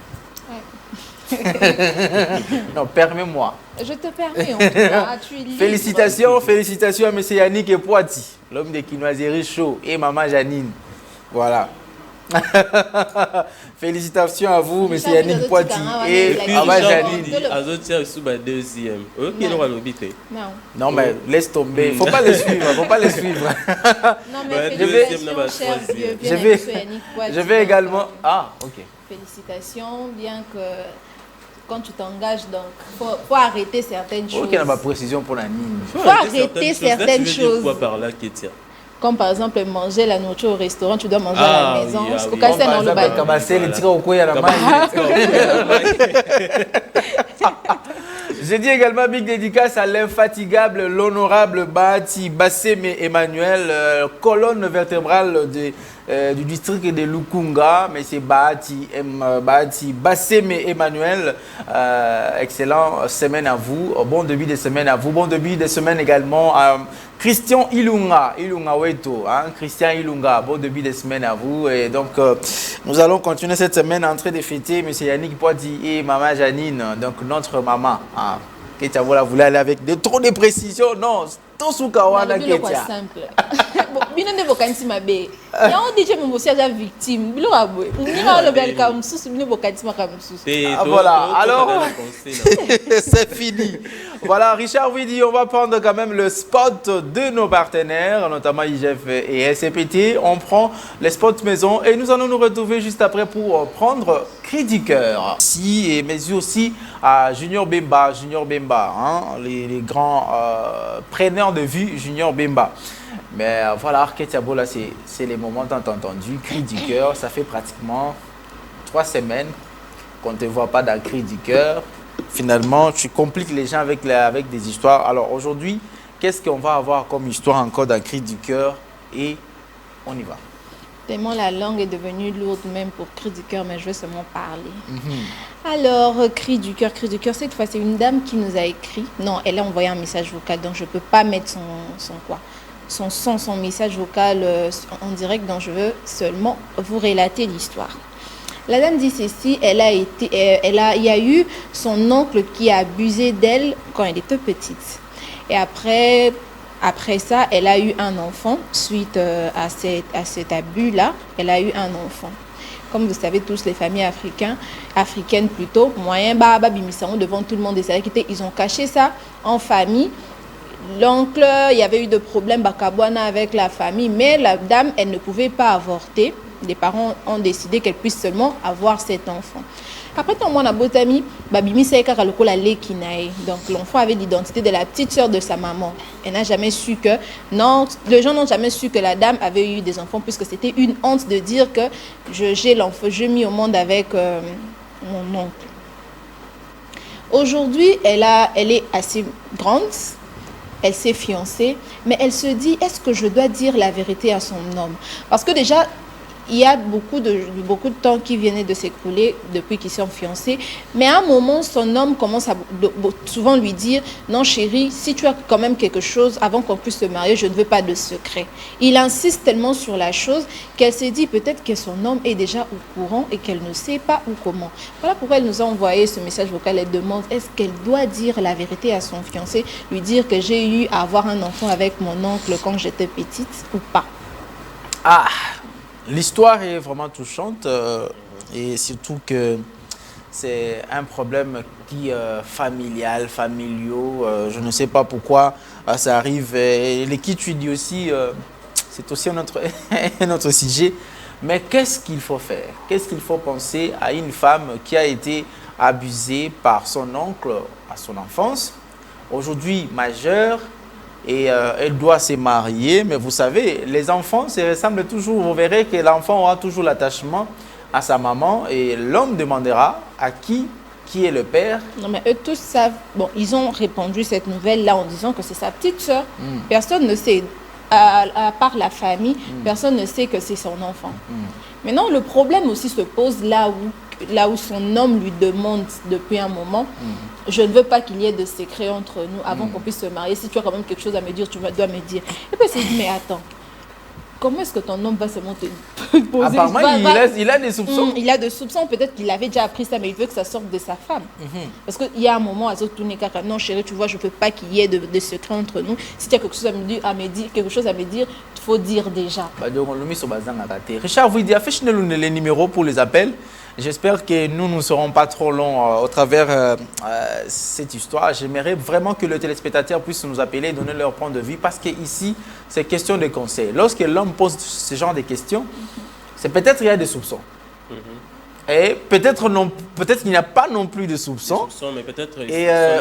Speaker 1: Non, permets-moi.
Speaker 2: Je te permets, en tout cas. Tu es libre.
Speaker 1: Félicitations à M. Yannick Epouati, l'homme de Kinoiserie Show, et Maman Janine. Voilà. Félicitations à vous, M. Yannick Epouati et Maman Janine. Non, mais laisse tomber. Il ne faut pas les suivre.
Speaker 2: Non, mais félicitations, cher vieux.
Speaker 1: Je vais également... Ah, ok.
Speaker 2: Félicitations, bien que... Quand tu t'engages, donc, faut arrêter certaines choses.
Speaker 1: Ok, on n'a pas précision pour la mine.
Speaker 2: Faut arrêter certaines choses.
Speaker 3: Quoi par là, Ketia?
Speaker 2: Comme par exemple manger la nourriture au restaurant, tu dois manger à la maison.
Speaker 1: Au cas où le bail. J'ai dit également big dédicace à l'infatigable, l'honorable Bahati Basseme Emmanuel, colonne vertébrale du district de Lukunga. Mais c'est Bahati Basseme Emmanuel. Excellent semaine à vous. Bon début de semaine à vous. Bon début de semaine également à Christian Ilunga Weto. Christian Ilunga, bon début de semaine à vous. Et donc, nous allons continuer cette semaine en train de fêter M. Yannick Poiti et Maman Janine, donc notre maman. Ketia, voilà, vous voulez aller avec trop de précisions? Non, tout sous Kawana Ketia.
Speaker 2: Simple. Bien de vacances ma bé. Et on dit que mon boss est victime. Bilo abou. On dit que le bel comme sous, bien vacances ma comme sous.
Speaker 1: Voilà. Alors, c'est fini. Voilà, Richard Vidi, on va prendre quand même le spot de nos partenaires, notamment IGF et SCPT. On prend les spots maison et nous allons nous retrouver juste après pour prendre Cri du cœur. Si, mais aussi à Junior Bemba, les grands preneurs de vue Junior Bemba. Mais voilà, Ketiabo, là, c'est les moments tant entendus. Cri du cœur, ça fait pratiquement 3 semaines qu'on ne te voit pas dans Cri du cœur. Finalement, tu compliques les gens avec des histoires. Alors aujourd'hui, qu'est-ce qu'on va avoir comme histoire encore dans Cri du cœur? Et on y va.
Speaker 2: Tellement la langue est devenue lourde même pour Cri du cœur, mais je vais seulement parler. Alors, Cri du cœur, cette fois, c'est une dame qui nous a écrit. Non, elle a envoyé un message vocal, donc je ne peux pas mettre son message vocal en direct, donc je veux seulement vous relater l'histoire. La dame dit ceci, il y a eu son oncle qui a abusé d'elle quand elle était petite. Et après ça, elle a eu un enfant. Suite à cet abus-là, elle a eu un enfant. Comme vous savez tous, les familles africaines plutôt, moyen, devant tout le monde, ils ont caché ça en famille. L'oncle, il y avait eu des problèmes avec la famille, mais la dame, elle ne pouvait pas avorter. Les parents ont décidé qu'elle puisse seulement avoir cet enfant. Après, quand on a beau ami, donc l'enfant avait l'identité de la petite sœur de sa maman. Elle n'a jamais su que, non, les gens n'ont jamais su que la dame avait eu des enfants, puisque c'était une honte de dire que j'ai l'enfant, je mis au monde avec mon oncle. Aujourd'hui, elle est assez grande. Elle s'est fiancée, mais elle se dit, est-ce que je dois dire la vérité à son homme? Parce que déjà, il y a beaucoup de temps qui venait de s'écouler depuis qu'ils sont fiancés. Mais à un moment, son homme commence à souvent lui dire, non chérie, si tu as quand même quelque chose, avant qu'on puisse se marier, je ne veux pas de secret. Il insiste tellement sur la chose qu'elle s'est dit peut-être que son homme est déjà au courant et qu'elle ne sait pas ou comment. Voilà pourquoi elle nous a envoyé ce message vocal. Elle demande, est-ce qu'elle doit dire la vérité à son fiancé, lui dire que j'ai eu à avoir un enfant avec mon oncle quand j'étais petite ou pas?
Speaker 1: Ah, l'histoire est vraiment touchante. Et surtout que c'est un problème qui familial, familiaux. Je ne sais pas pourquoi ça arrive. Et les Kitschwidi aussi, c'est aussi un autre sujet. Mais qu'est-ce qu'il faut faire? Qu'est-ce qu'il faut penser à une femme qui a été abusée par son oncle à son enfance, aujourd'hui majeure, et elle doit se marier? Mais vous savez, les enfants se ressemblent toujours. Vous verrez que l'enfant aura toujours l'attachement à sa maman et l'homme demandera à qui est le père.
Speaker 2: Non, mais eux tous savent. Bon, ils ont répondu cette nouvelle-là en disant que c'est sa petite sœur. Personne ne sait, à part la famille, personne ne sait que c'est son enfant. Maintenant, le problème aussi se pose là où son homme lui demande depuis un moment, je ne veux pas qu'il y ait de secret entre nous avant qu'on puisse se marier. Si tu as quand même quelque chose à me dire, tu dois me dire. Et puis il se dit, mais attends, comment est-ce que ton homme va seulement te poser?
Speaker 1: Apparemment, il a des soupçons.
Speaker 2: Il a des soupçons, peut-être qu'il avait déjà appris ça, mais il veut que ça sorte de sa femme. Parce qu'il y a un moment, à non chérie, tu vois, je ne veux pas qu'il y ait de secret entre nous. Si tu as quelque chose à me dire, il faut dire déjà.
Speaker 1: Richard, vous dites, affichez-nous les numéros pour les appels. J'espère que nous ne serons pas trop longs au travers cette histoire. J'aimerais vraiment que le téléspectateur puisse nous appeler et donner leur point de vue parce qu'ici, c'est question de conseil. Lorsque l'homme pose ce genre de questions, c'est peut-être qu'il y a des soupçons. Et peut-être qu'il n'y a pas non plus de soupçons.
Speaker 3: Mais peut-être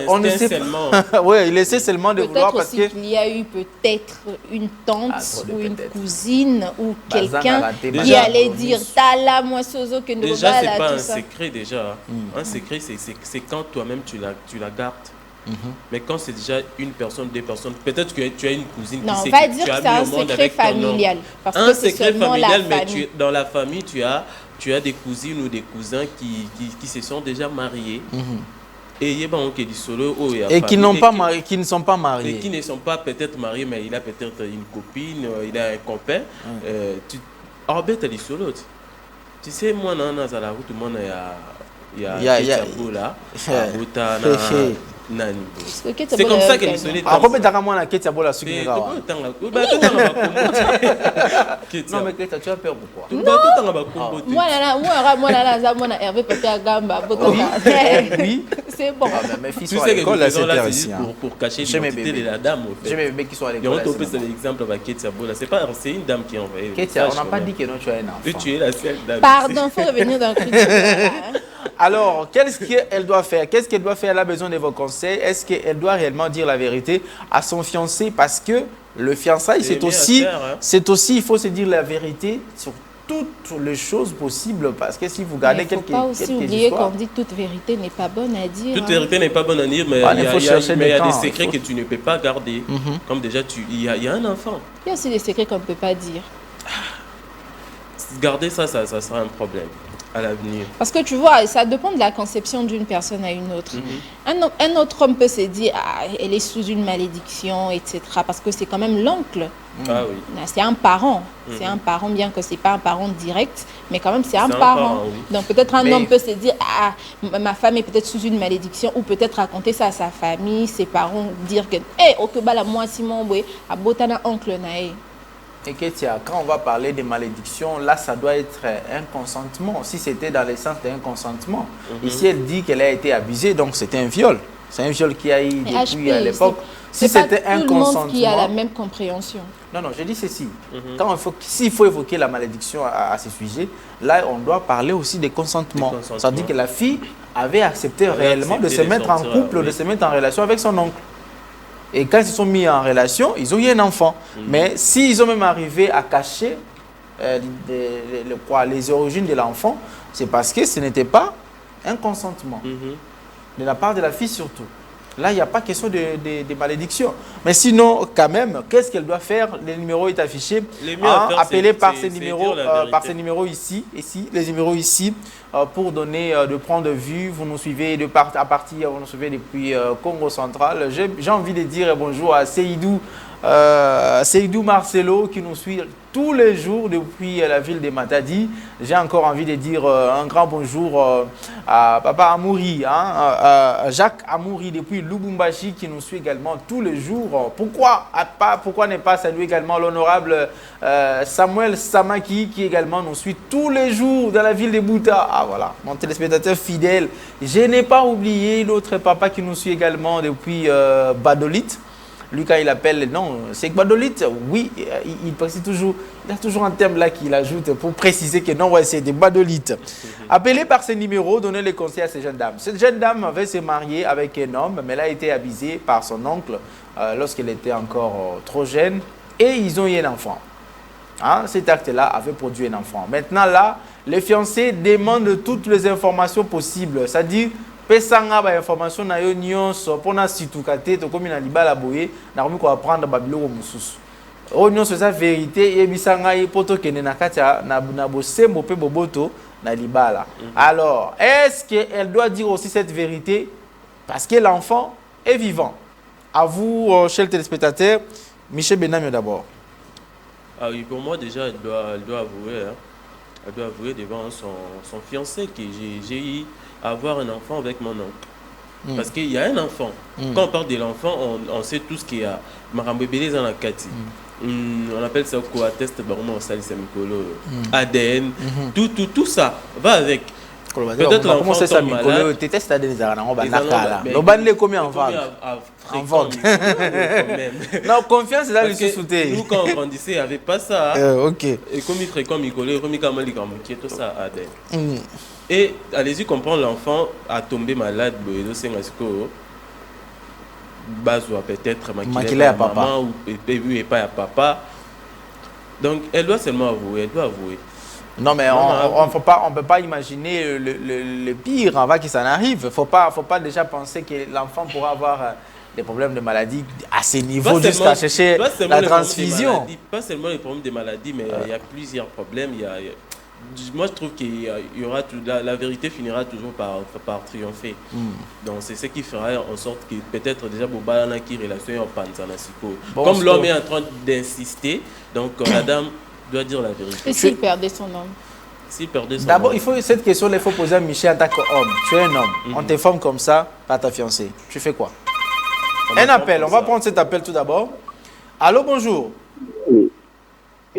Speaker 1: on ne sait pas. Oui, il essaie seulement de vouloir parce que...
Speaker 2: Peut-être qu'il y a eu peut-être une tante ou une cousine ou quelqu'un qui allait dire « Tala, moi, Sozo, que nous
Speaker 3: déjà, ce n'est pas un secret déjà. Un secret, c'est quand toi-même tu la gardes. Mais quand c'est déjà une personne, deux personnes, peut-être que tu as une cousine
Speaker 2: qui
Speaker 3: sait
Speaker 2: que tu as mis au monde avec ton nom. Non, on va dire que c'est un secret familial.
Speaker 3: Un secret familial, mais dans la famille, tu as des cousines ou des cousins qui se sont déjà mariés. Et qui
Speaker 1: ne sont pas mariés.
Speaker 3: Et qui ne sont pas peut-être mariés, mais il a peut-être une copine, il a un copain. Tu sais, moi, dans la route, il y a c'est comme ça qu'elle sonne.
Speaker 1: Non, mais tu as peur pourquoi?
Speaker 2: Oui, c'est bon.
Speaker 1: Mes filles sont à l'école,
Speaker 3: pour cacher l'identité de la dame.
Speaker 1: J'ai mes bébés qui sont à l'école.
Speaker 3: C'est une dame qui est envoyée.
Speaker 1: On n'a pas dit que non, tu as un enfant.
Speaker 3: Tu es la seule dame.
Speaker 2: Pardon, il faut revenir dans le cri.
Speaker 1: Alors, qu'est-ce qu'elle doit faire? Qu'est-ce qu'elle doit faire? Elle a besoin de vos conseils. Est-ce qu'elle doit réellement dire la vérité à son fiancé? Parce que le fiançailles, c'est aussi, il faut se dire la vérité sur toutes les choses possibles. Parce que si vous gardez quelques histoires...
Speaker 2: Il ne faut pas aussi oublier qu'on dit toute vérité n'est pas bonne à dire.
Speaker 3: Toute vérité n'est pas bonne à dire, mais il y a des secrets que tu ne peux pas garder. Comme déjà, il y a un enfant.
Speaker 2: Il y a aussi des secrets qu'on ne peut pas dire.
Speaker 3: Garder ça sera un problème à l'avenir.
Speaker 2: Parce que tu vois, ça dépend de la conception d'une personne à une autre. Un autre homme peut se dire, elle est sous une malédiction, etc. Parce que c'est quand même l'oncle.
Speaker 3: Ah oui.
Speaker 2: C'est un parent. C'est un parent, bien que ce n'est pas un parent direct, mais quand même c'est un parent. Oui. Donc peut-être un homme peut se dire, ma femme est peut-être sous une malédiction, ou peut-être raconter ça à sa famille, ses parents, dire que, okebala moi Simon, abotana oncle nae.
Speaker 1: Et quand on va parler de malédiction, là, ça doit être un consentement. Si c'était dans le sens d'un consentement. Ici, elle dit qu'elle a été abusée, donc c'était un viol. C'est un viol qui a eu depuis à l'époque. Si c'était un consentement...
Speaker 2: qui a la même compréhension.
Speaker 1: Non, je dis ceci. S'il faut évoquer la malédiction à ce sujet, là, on doit parler aussi des consentements. Ça veut dire que la fille avait accepté réellement de se mettre en couple, de se mettre en relation avec son oncle. Et quand ils se sont mis en relation, ils ont eu un enfant. Mais s'ils ont même arrivé à cacher les origines de l'enfant, c'est parce que ce n'était pas un consentement. De la part de la fille surtout. Là, il n'y a pas question de malédiction. Mais sinon, quand même, qu'est-ce qu'elle doit faire? Le numéro est affiché. Appelez par ces numéros ici, les numéros ici, pour donner de point de vue. Vous nous suivez vous nous suivez depuis Congo central. J'ai envie de dire bonjour à Seydou Marcelo qui nous suit tous les jours depuis la ville de Matadi. J'ai encore envie de dire un grand bonjour à Papa Amouri, Jacques Amouri depuis Lubumbashi qui nous suit également tous les jours jour. Pourquoi ne pas saluer également l'honorable Samuel Samaki qui également nous suit tous les jours dans la ville de Bouta. Ah voilà, mon téléspectateur fidèle. Je n'ai pas oublié l'autre papa qui nous suit également depuis Badolite. Lui, quand il appelle, non, c'est Badolite. Oui, il précise toujours, il y a toujours un terme là qu'il ajoute pour préciser que non, ouais, c'est des Badolites. Appelé par ce numéro, donnez les conseils à ces jeunes dames. Cette jeune dame avait se marier avec un homme, mais elle a été abusée par son oncle lorsqu'elle était encore trop jeune et ils ont eu un enfant. Hein, cet acte-là avait produit un enfant. Maintenant, là, les fiancés demandent toutes les informations possibles, c'est-à-dire pesanga ba information na yo nyonso pona situkate to komi na libala boye na komi ko apprendre babiloko mususu o nyonso za vérité yebisanga ye poto kene na kati na bosembo pe boboto na libala. Alors, est-ce qu'elle doit dire aussi cette vérité parce que l'enfant est vivant? À vous, chers téléspectateurs, Michel Benamio d'abord.
Speaker 3: Ah oui, pour moi déjà, elle doit avouer, hein. Elle doit avouer devant son fiancé que j'ai eu à avoir un enfant avec mon oncle. Parce qu'il y a un enfant. Quand on parle de l'enfant, on sait tout ce qu'il y a. Marambébélé dans la Kati. On appelle ça quoi? Test baromo ADN. Tout ça va avec.
Speaker 1: Peut-être l'enfant tombe malade. Tu testes ADN. Le combien en vente? En vente. Non, confiance, c'est là le sous-souté.
Speaker 3: Nous, quand on grandissait, il n'y avait pas ça.
Speaker 1: Ok.
Speaker 3: Et comme il ferait comme il collait, comme il qui est tout ça ADN. Et allez-y comprendre, l'enfant a tombé malade, peut-être maquillé à maman ou pas à papa. Donc elle doit seulement avouer,
Speaker 1: Non mais on ne peut pas imaginer le pire avant qu'il s'en arrive. Il ne faut pas déjà penser que l'enfant pourra avoir des problèmes de maladie à ce niveau jusqu'à chercher la transfusion.
Speaker 3: Pas seulement les problèmes de maladie, mais il y a plusieurs problèmes. Moi, je trouve qu'il y aura la vérité finira toujours par triompher. Donc, c'est ce qui fera en sorte que peut-être déjà Bobalana qui relation en Panzanasiko. Comme l'homme est en train d'insister, donc la dame doit dire la vérité.
Speaker 2: Et s'il perdait son homme?
Speaker 1: D'abord, cette question, il faut poser à Michel en tant qu'homme. Tu es un homme. On t'informe comme ça par ta fiancée. Tu fais quoi? Un appel. On va prendre cet appel tout d'abord. Allô, bonjour.
Speaker 8: Oui,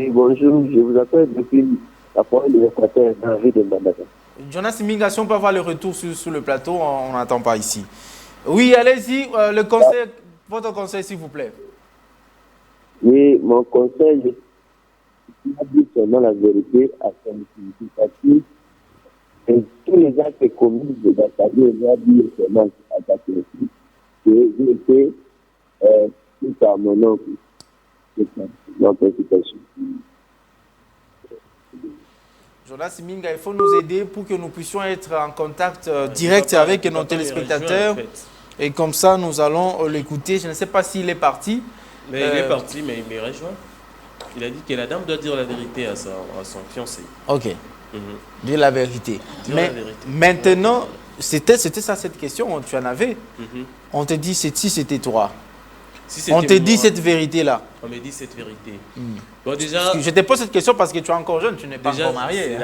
Speaker 8: bonjour. Je vous appelle depuis la forêt de l'Équateur dans la ville de Mbandaka.
Speaker 1: Jonas Mingation peut avoir le retour sur le plateau. On n'attend pas ici. Oui, allez-y. Votre conseil, s'il vous plaît.
Speaker 8: Oui, mon conseil, c'est de dire seulement la vérité à son significatif. Et tous les actes commis de Bataille, il va dire seulement à ta question. Que j'ai été tout par mon oncle. C'est ça, l'implication.
Speaker 1: Jonas Minga, il faut nous aider pour que nous puissions être en contact direct avec nos téléspectateurs. Et comme ça, nous allons l'écouter. Je ne sais pas s'il est parti.
Speaker 3: Mais il est parti, mais il me rejoint. Il a dit que la dame doit dire la vérité à son fiancé.
Speaker 1: Ok. Dire la vérité. Mais maintenant, c'était ça cette question, tu en avais. On te dit, si c'était toi. On te dit cette vérité-là.
Speaker 3: On me dit cette vérité. Bon, déjà,
Speaker 1: je te pose cette question parce que tu es encore jeune, tu n'es pas encore marié.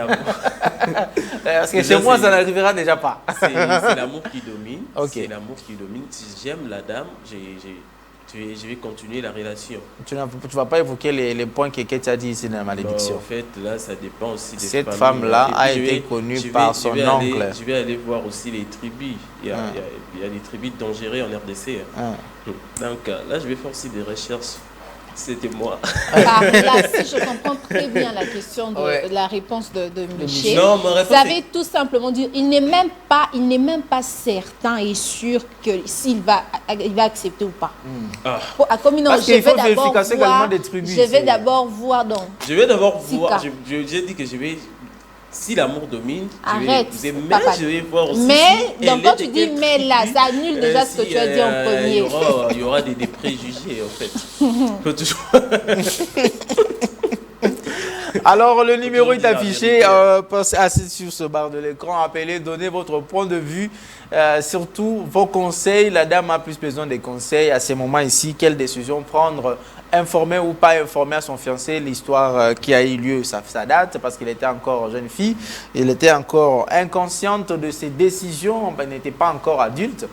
Speaker 1: Parce que chez moi, ça n'arrivera déjà pas.
Speaker 3: C'est l'amour qui domine.
Speaker 1: Okay.
Speaker 3: C'est l'amour qui domine. Si j'aime la dame, je vais continuer la relation.
Speaker 1: Tu ne vas pas évoquer les points que tu as dit ici dans la malédiction.
Speaker 3: En fait, là, ça dépend aussi des
Speaker 1: Cette femme-là a été connue par son oncle.
Speaker 3: Je vais aller voir aussi les tribus. Il y a des tribus dangereuses en RDC. Donc là, je vais faire aussi des recherches. C'était moi.
Speaker 2: Là, si je comprends très bien la question de la réponse de Michel,
Speaker 3: non, ma réponse,
Speaker 2: vous avez tout simplement dit, il n'est même pas certain et sûr que s'il va accepter ou pas. Comme
Speaker 1: parce qu'il faut vérification également des tribus.
Speaker 2: Je vais d'abord voir donc.
Speaker 3: Je vais d'abord voir. J'ai dit que je vais. Si l'amour domine, je vais voir aussi.
Speaker 2: Mais, donc quand tu dis mais là, ça annule déjà ce que tu as dit en premier.
Speaker 3: Il y aura des préjugés en fait. Faut toujours...
Speaker 1: Alors, le numéro est affiché, assis sur ce bar de l'écran. Appelez, donnez votre point de vue, surtout vos conseils. La dame a plus besoin des conseils à ce moment ici. Quelle décision prendre, informer ou pas informer à son fiancé? L'histoire qui a eu lieu, ça date parce qu'elle était encore jeune fille. Elle était encore inconsciente de ses décisions, elle n'était pas encore adulte.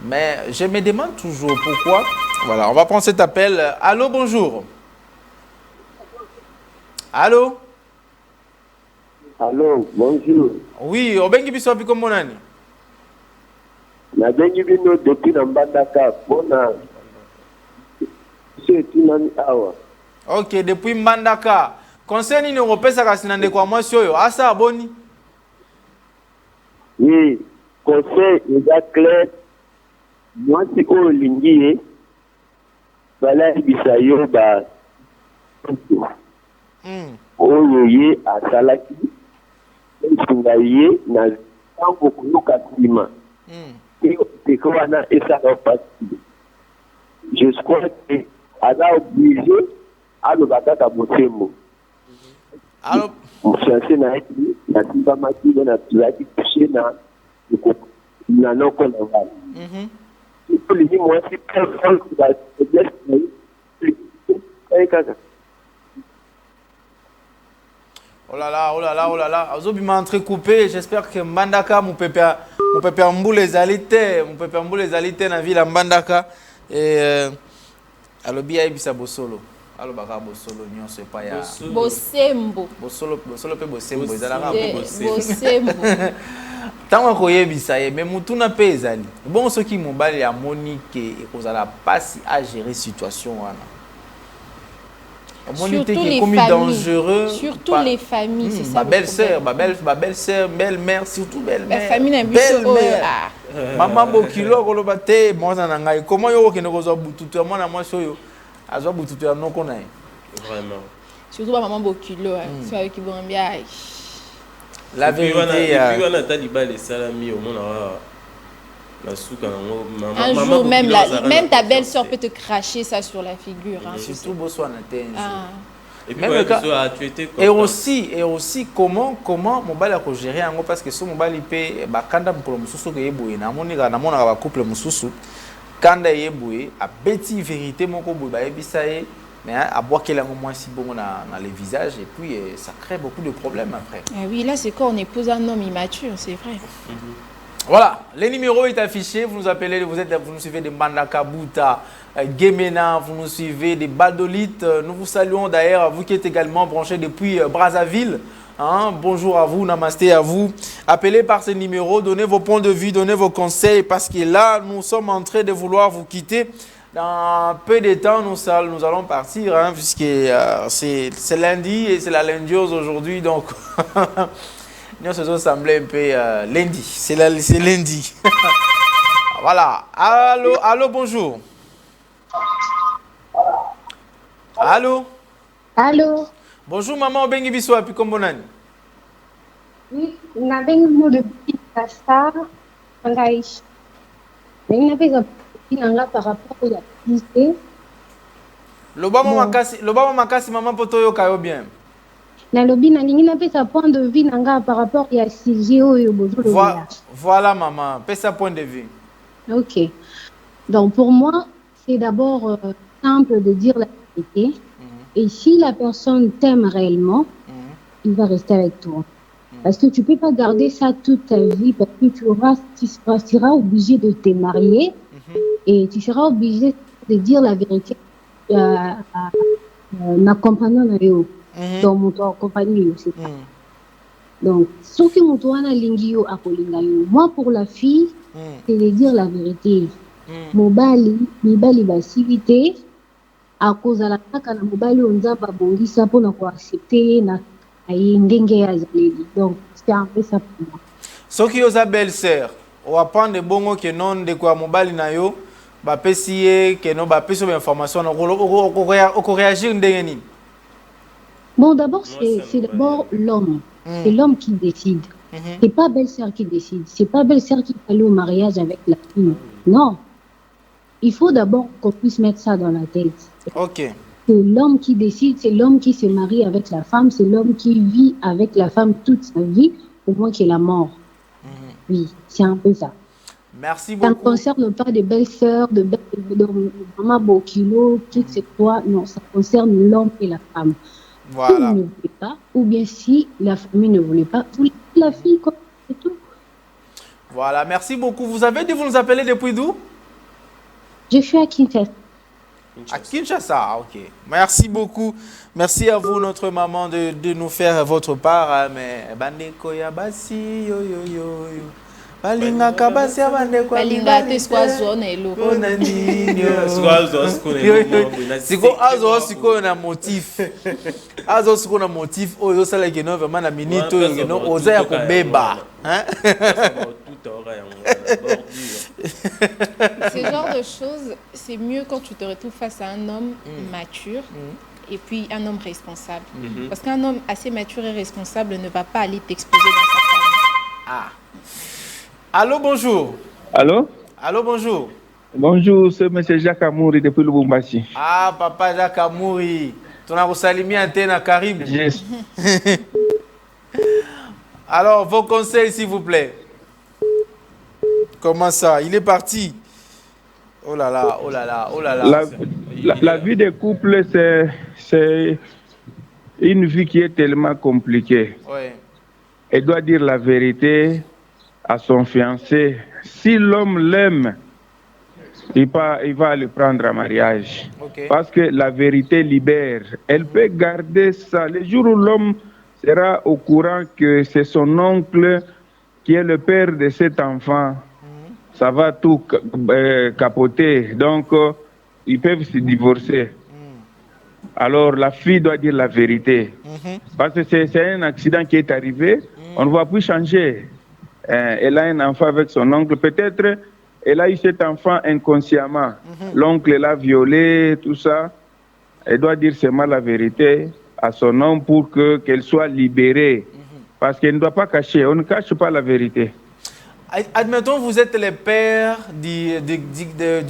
Speaker 1: Mais je me demande toujours pourquoi. Voilà, on va prendre cet appel. Allô, bonjour. Allô?
Speaker 8: Allô, bonjour.
Speaker 1: Oui, obengi biso api comme monani.
Speaker 8: Na bengi bino depuis na Mbandaka. Bona. C'est une awa.
Speaker 1: Ok, depuis Mbandaka. Conseil ni européen kasi nande kwa mwasi oyo. Asa aboni.
Speaker 8: Oui, conseil est clair. Moi si o lingi bala bisayo ba. Oyo ye asalaki. Sungaye na tango kunuka klima. C'est quoi et ça va passer. Je crois que Ada obligé à le battre à Botembo.
Speaker 1: Alors,
Speaker 8: chercher na timba mati na tulaki touché na non qu'on va. Il faut lui dire moi c'est personne qui va se blesser.
Speaker 1: oh là là, oh là là, oh là là. Azobi m'a entrecoupé. J'espère que Mbandaka, mon pépé Mbou les alités, mon pépé Mbou les alités dans la ville Mbandaka. Et alobi aibisa bosolo. Alo baka bosolo nyon se pa ya.
Speaker 2: Bosembo.
Speaker 1: Bosolo pe bosembo. Ezalaka
Speaker 2: Bosembo.
Speaker 1: Tango koyebisa ye, mais mutuna pe ezali. Bon ceux qui mobali ya Monique et kozala passi à gérer situation wana. Dangereux.
Speaker 2: Surtout les familles, c'est ça.
Speaker 1: Ma belle-sœur, ma belle-sœur, belle-mère, surtout belle-mère.
Speaker 2: La famille n'a
Speaker 1: belle-mère. Maman Bokilo, Kolobate, moi Nangai. Comment yo qui ne reçoit Boututu, moi na moi soyo. Azo Boututu non connaît.
Speaker 3: Vraiment.
Speaker 2: Surtout maman Bokilo, c'est avec qui vont bien.
Speaker 1: La vérité.
Speaker 3: Et puis on a taliba les salami au monde.
Speaker 2: Un jour, même ta belle-sœur peut te cracher ça sur la figure. Hein,
Speaker 1: surtout Botswana.
Speaker 3: Et puis même
Speaker 1: et aussi comment mon bal a géré en parce que son mobile IP bakanda mukolo mususu ke yeboye na monika na mona ba couple mususu kanda yeboye a beti vérité moko boye ba yebisaye mais à boire qu'elle a moins si bon dans les visages et puis ça crée beaucoup de problèmes après.
Speaker 2: Ah oui, là c'est quand on épouse un homme immature, c'est vrai.
Speaker 1: Voilà, le numéro est affiché, vous nous appelez, vous nous suivez de Mbandaka, Bouta, Gemena, vous nous suivez des Badolites. Nous vous saluons d'ailleurs, vous qui êtes également branchés depuis Brazzaville. Hein, bonjour à vous, namasté à vous. Appelez par ce numéro, donnez vos points de vue, donnez vos conseils parce que là, nous sommes en train de vouloir vous quitter. Dans peu de temps, nous allons partir hein, puisque c'est lundi et c'est la lundiose aujourd'hui. Donc, nous se semblait un peu lundi. C'est lundi. Voilà. Allô, bonjour. Allô.
Speaker 9: Allô.
Speaker 1: Bonjour, maman. Bengi Biswa, puis comme bonani.
Speaker 9: Oui, on a bien de Pasta, Angaïch. Mais on a bien par rapport à l'activité.
Speaker 1: Lobama makasi, maman Potoyo Kayo bien.
Speaker 9: Na lobi na lingi na pesa point de vue nanga par rapport à sujet oyo bozo.
Speaker 1: Voilà maman, pesa point de vue.
Speaker 9: OK. Donc pour moi, c'est d'abord simple de dire la vérité. Et si la personne t'aime réellement, il va rester avec toi. Parce que tu peux pas garder ça toute ta vie parce que tu seras obligé de te marier et tu seras obligé de dire la vérité à ma compagnon nayo. Donc mon compagnon c'est ça. Donc ce que mon toit na lingio akolinga yo. Moi pour la fille, c'est de dire la vérité. Mobali basivité à cause de la kaka na mobali onza ba bongisa pour na ko accepter na ndenge ya zaleli. Donc c'est un peu ça pour moi.
Speaker 1: Ce qui est sa belle-sœur, on va prendre de bongo que non de quoi mobali na yo, ba pesier que non ba peso information on réagir ndenge ni.
Speaker 9: Bon, d'abord, c'est d'abord l'homme. C'est l'homme qui décide. C'est pas belle-sœur qui décide. C'est pas belle-sœur qui va aller au mariage avec la fille. Non. Il faut d'abord qu'on puisse mettre ça dans la tête.
Speaker 1: Ok.
Speaker 9: C'est l'homme qui décide, c'est l'homme qui se marie avec la femme, c'est l'homme qui vit avec la femme toute sa vie, au moins qu'il est la mort. Oui, c'est un peu ça.
Speaker 1: Merci beaucoup.
Speaker 9: Ça ne concerne pas des belles-sœurs, de maman Bokilo, qui que ce soit. Non, ça concerne l'homme et la femme.
Speaker 1: Voilà.
Speaker 9: Si ne voulait pas, ou bien si la famille ne voulait pas, vous la fille, quoi, c'est tout.
Speaker 1: Voilà, merci beaucoup. Vous avez dit, vous nous appelez depuis d'où?
Speaker 9: Je suis à Kinshasa.
Speaker 1: À Kinshasa, ok. Merci beaucoup. Merci à vous, notre maman, de nous faire votre part. Hein, mais bandeko ya basi yo yo yo yo. Balinga kabasi ya bandeko.
Speaker 2: Balinga te squazo na elo.
Speaker 1: Siko azo siko na motif. Azo siko na motif. Oyo sala ke no vraiment na minute oyo no oza ya kobeba. Hein?
Speaker 2: Ce genre de choses, c'est mieux quand tu te retrouves face à un homme mature et puis un homme responsable. Parce qu'un homme assez mature et responsable ne va pas aller t'exposer dans sa famille.
Speaker 1: Ah. Allô, bonjour.
Speaker 10: Allô?
Speaker 1: Allô, bonjour.
Speaker 10: Bonjour, c'est M. Jacques Amouri depuis Lubumbashi.
Speaker 1: Ah, papa Jacques Amouri. Tu as salimé Antenne Carib.
Speaker 10: Yes.
Speaker 1: Alors, vos conseils, s'il vous plaît. Comment ça? Il est parti. Oh là là, oh là là, oh là là.
Speaker 10: La vie de couple, c'est une vie qui est tellement compliquée.
Speaker 1: Ouais.
Speaker 10: Elle doit dire la vérité à son fiancé. Si l'homme l'aime, il va le prendre en mariage.
Speaker 1: Okay.
Speaker 10: Parce que la vérité libère. Elle peut garder ça. Le jour où l'homme sera au courant que c'est son oncle qui est le père de cet enfant, ça va tout capoter. Donc, ils peuvent se divorcer. Alors, la fille doit dire la vérité. Parce que c'est un accident qui est arrivé. On ne va plus changer. Elle a un enfant avec son oncle. Peut-être elle a eu cet enfant inconsciemment. L'oncle l'a violé, tout ça. Elle doit dire seulement la vérité à son homme pour qu'elle soit libérée. Parce qu'elle ne doit pas cacher. On ne cache pas la vérité.
Speaker 1: Admettons, vous êtes le père du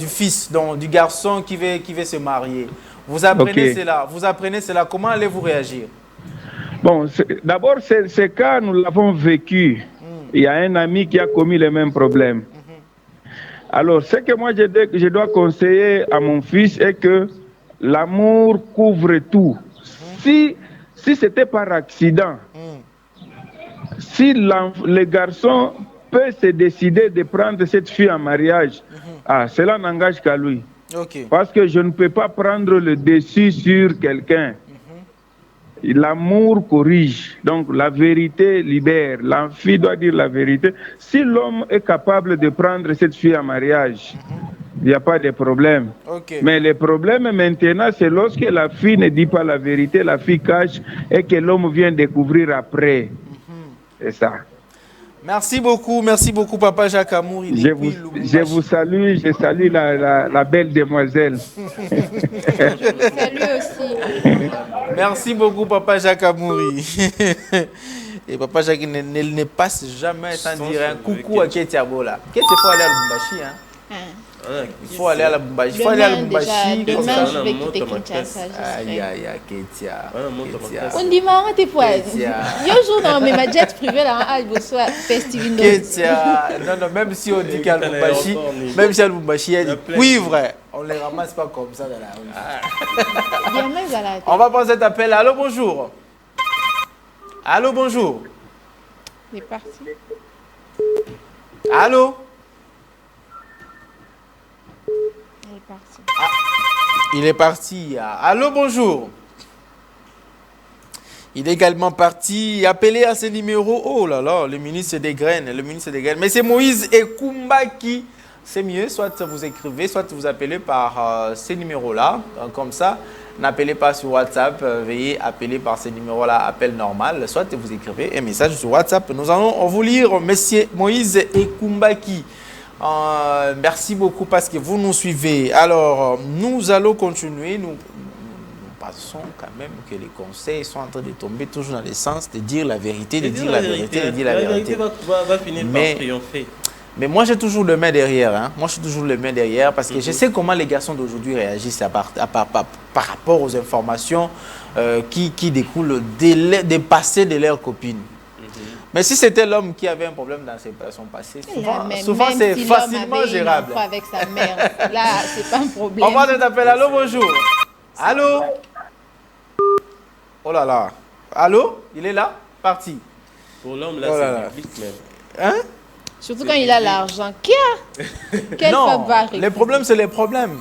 Speaker 1: fils, donc, du garçon qui veut se marier. Vous apprenez cela. Vous apprenez cela. Comment allez-vous réagir?
Speaker 10: Bon, d'abord, ce cas, nous l'avons vécu. Il y a un ami qui a commis le même problème. Alors, ce que moi, je dois conseiller à mon fils est que l'amour couvre tout. Si c'était par accident, si le garçon peut se décider de prendre cette fille en mariage, cela n'engage qu'à lui. Parce que je ne peux pas prendre le dessus sur quelqu'un. L'amour corrige, donc la vérité libère. La fille doit dire la vérité. Si l'homme est capable de prendre cette fille en mariage, il n'y a pas de problème. Mais le problème maintenant, c'est lorsque la fille ne dit pas la vérité, la fille cache et que l'homme vient découvrir après. C'est ça.
Speaker 1: Merci beaucoup, Papa Jacques Amouri.
Speaker 10: Je vous salue, je salue la belle demoiselle.
Speaker 2: Salut aussi.
Speaker 1: Merci beaucoup, Papa Jacques Amouri. Et Papa Jacques ne passe jamais sans dire un coucou à Ketiabola. Qu'est-ce qu'il faut aller à Lubumbashi, hein? Il faut aller à la Lubumbashi. Il faut aller à Lubumbashi.
Speaker 2: Demain, je vais quitter Kinshasa.
Speaker 1: Aïe, aïe, aïe, Ketia.
Speaker 2: On dit, marrant, t'es poids. Yo, jour, non, mais ma jet privée, là, il faut soit festival.
Speaker 1: Ketia. Non, même si on dit qu'à Lubumbashi, même si à Lubumbashi, il y a des cuivres, on ne les ramasse pas comme ça dans la rue. On va prendre cet appel. Allô, bonjour. Allô, bonjour.
Speaker 2: Il est parti.
Speaker 1: Allô? Il est parti. Allô, bonjour. Il est également parti. Appelez à ce numéro. Oh là là, le ministre des graines. Mais c'est Moïse Ekumba qui. C'est mieux, soit vous écrivez, soit vous appelez par ces numéros-là. Comme ça, n'appelez pas sur WhatsApp. Veuillez appeler par ces numéros-là, appel normal. Soit vous écrivez un message sur WhatsApp. Nous allons vous lire Monsieur Moïse Ekumba qui. Merci beaucoup parce que vous nous suivez. Alors, nous allons continuer. Nous passons quand même que les conseils sont en train de tomber toujours dans le sens de dire la vérité, de dire la vérité, de dire la vérité.
Speaker 3: Va finir par triompher.
Speaker 1: Mais moi, j'ai toujours le main derrière. Hein. Moi, je suis toujours le main derrière parce que je sais comment les garçons d'aujourd'hui réagissent par rapport aux informations qui découlent des passés de leurs copines. Mais si c'était l'homme qui avait un problème dans son passé, souvent c'est facilement gérable.
Speaker 2: Avec sa mère, là, c'est pas un problème.
Speaker 1: On va te taper. Allô, bonjour. Allô? Oh là là. Allô? Il est là? Parti.
Speaker 3: Pour l'homme, là, c'est biblique même.
Speaker 1: Hein?
Speaker 2: Surtout quand il a l'argent. Quel
Speaker 1: Non,
Speaker 2: papa
Speaker 1: les problèmes, c'est les problèmes.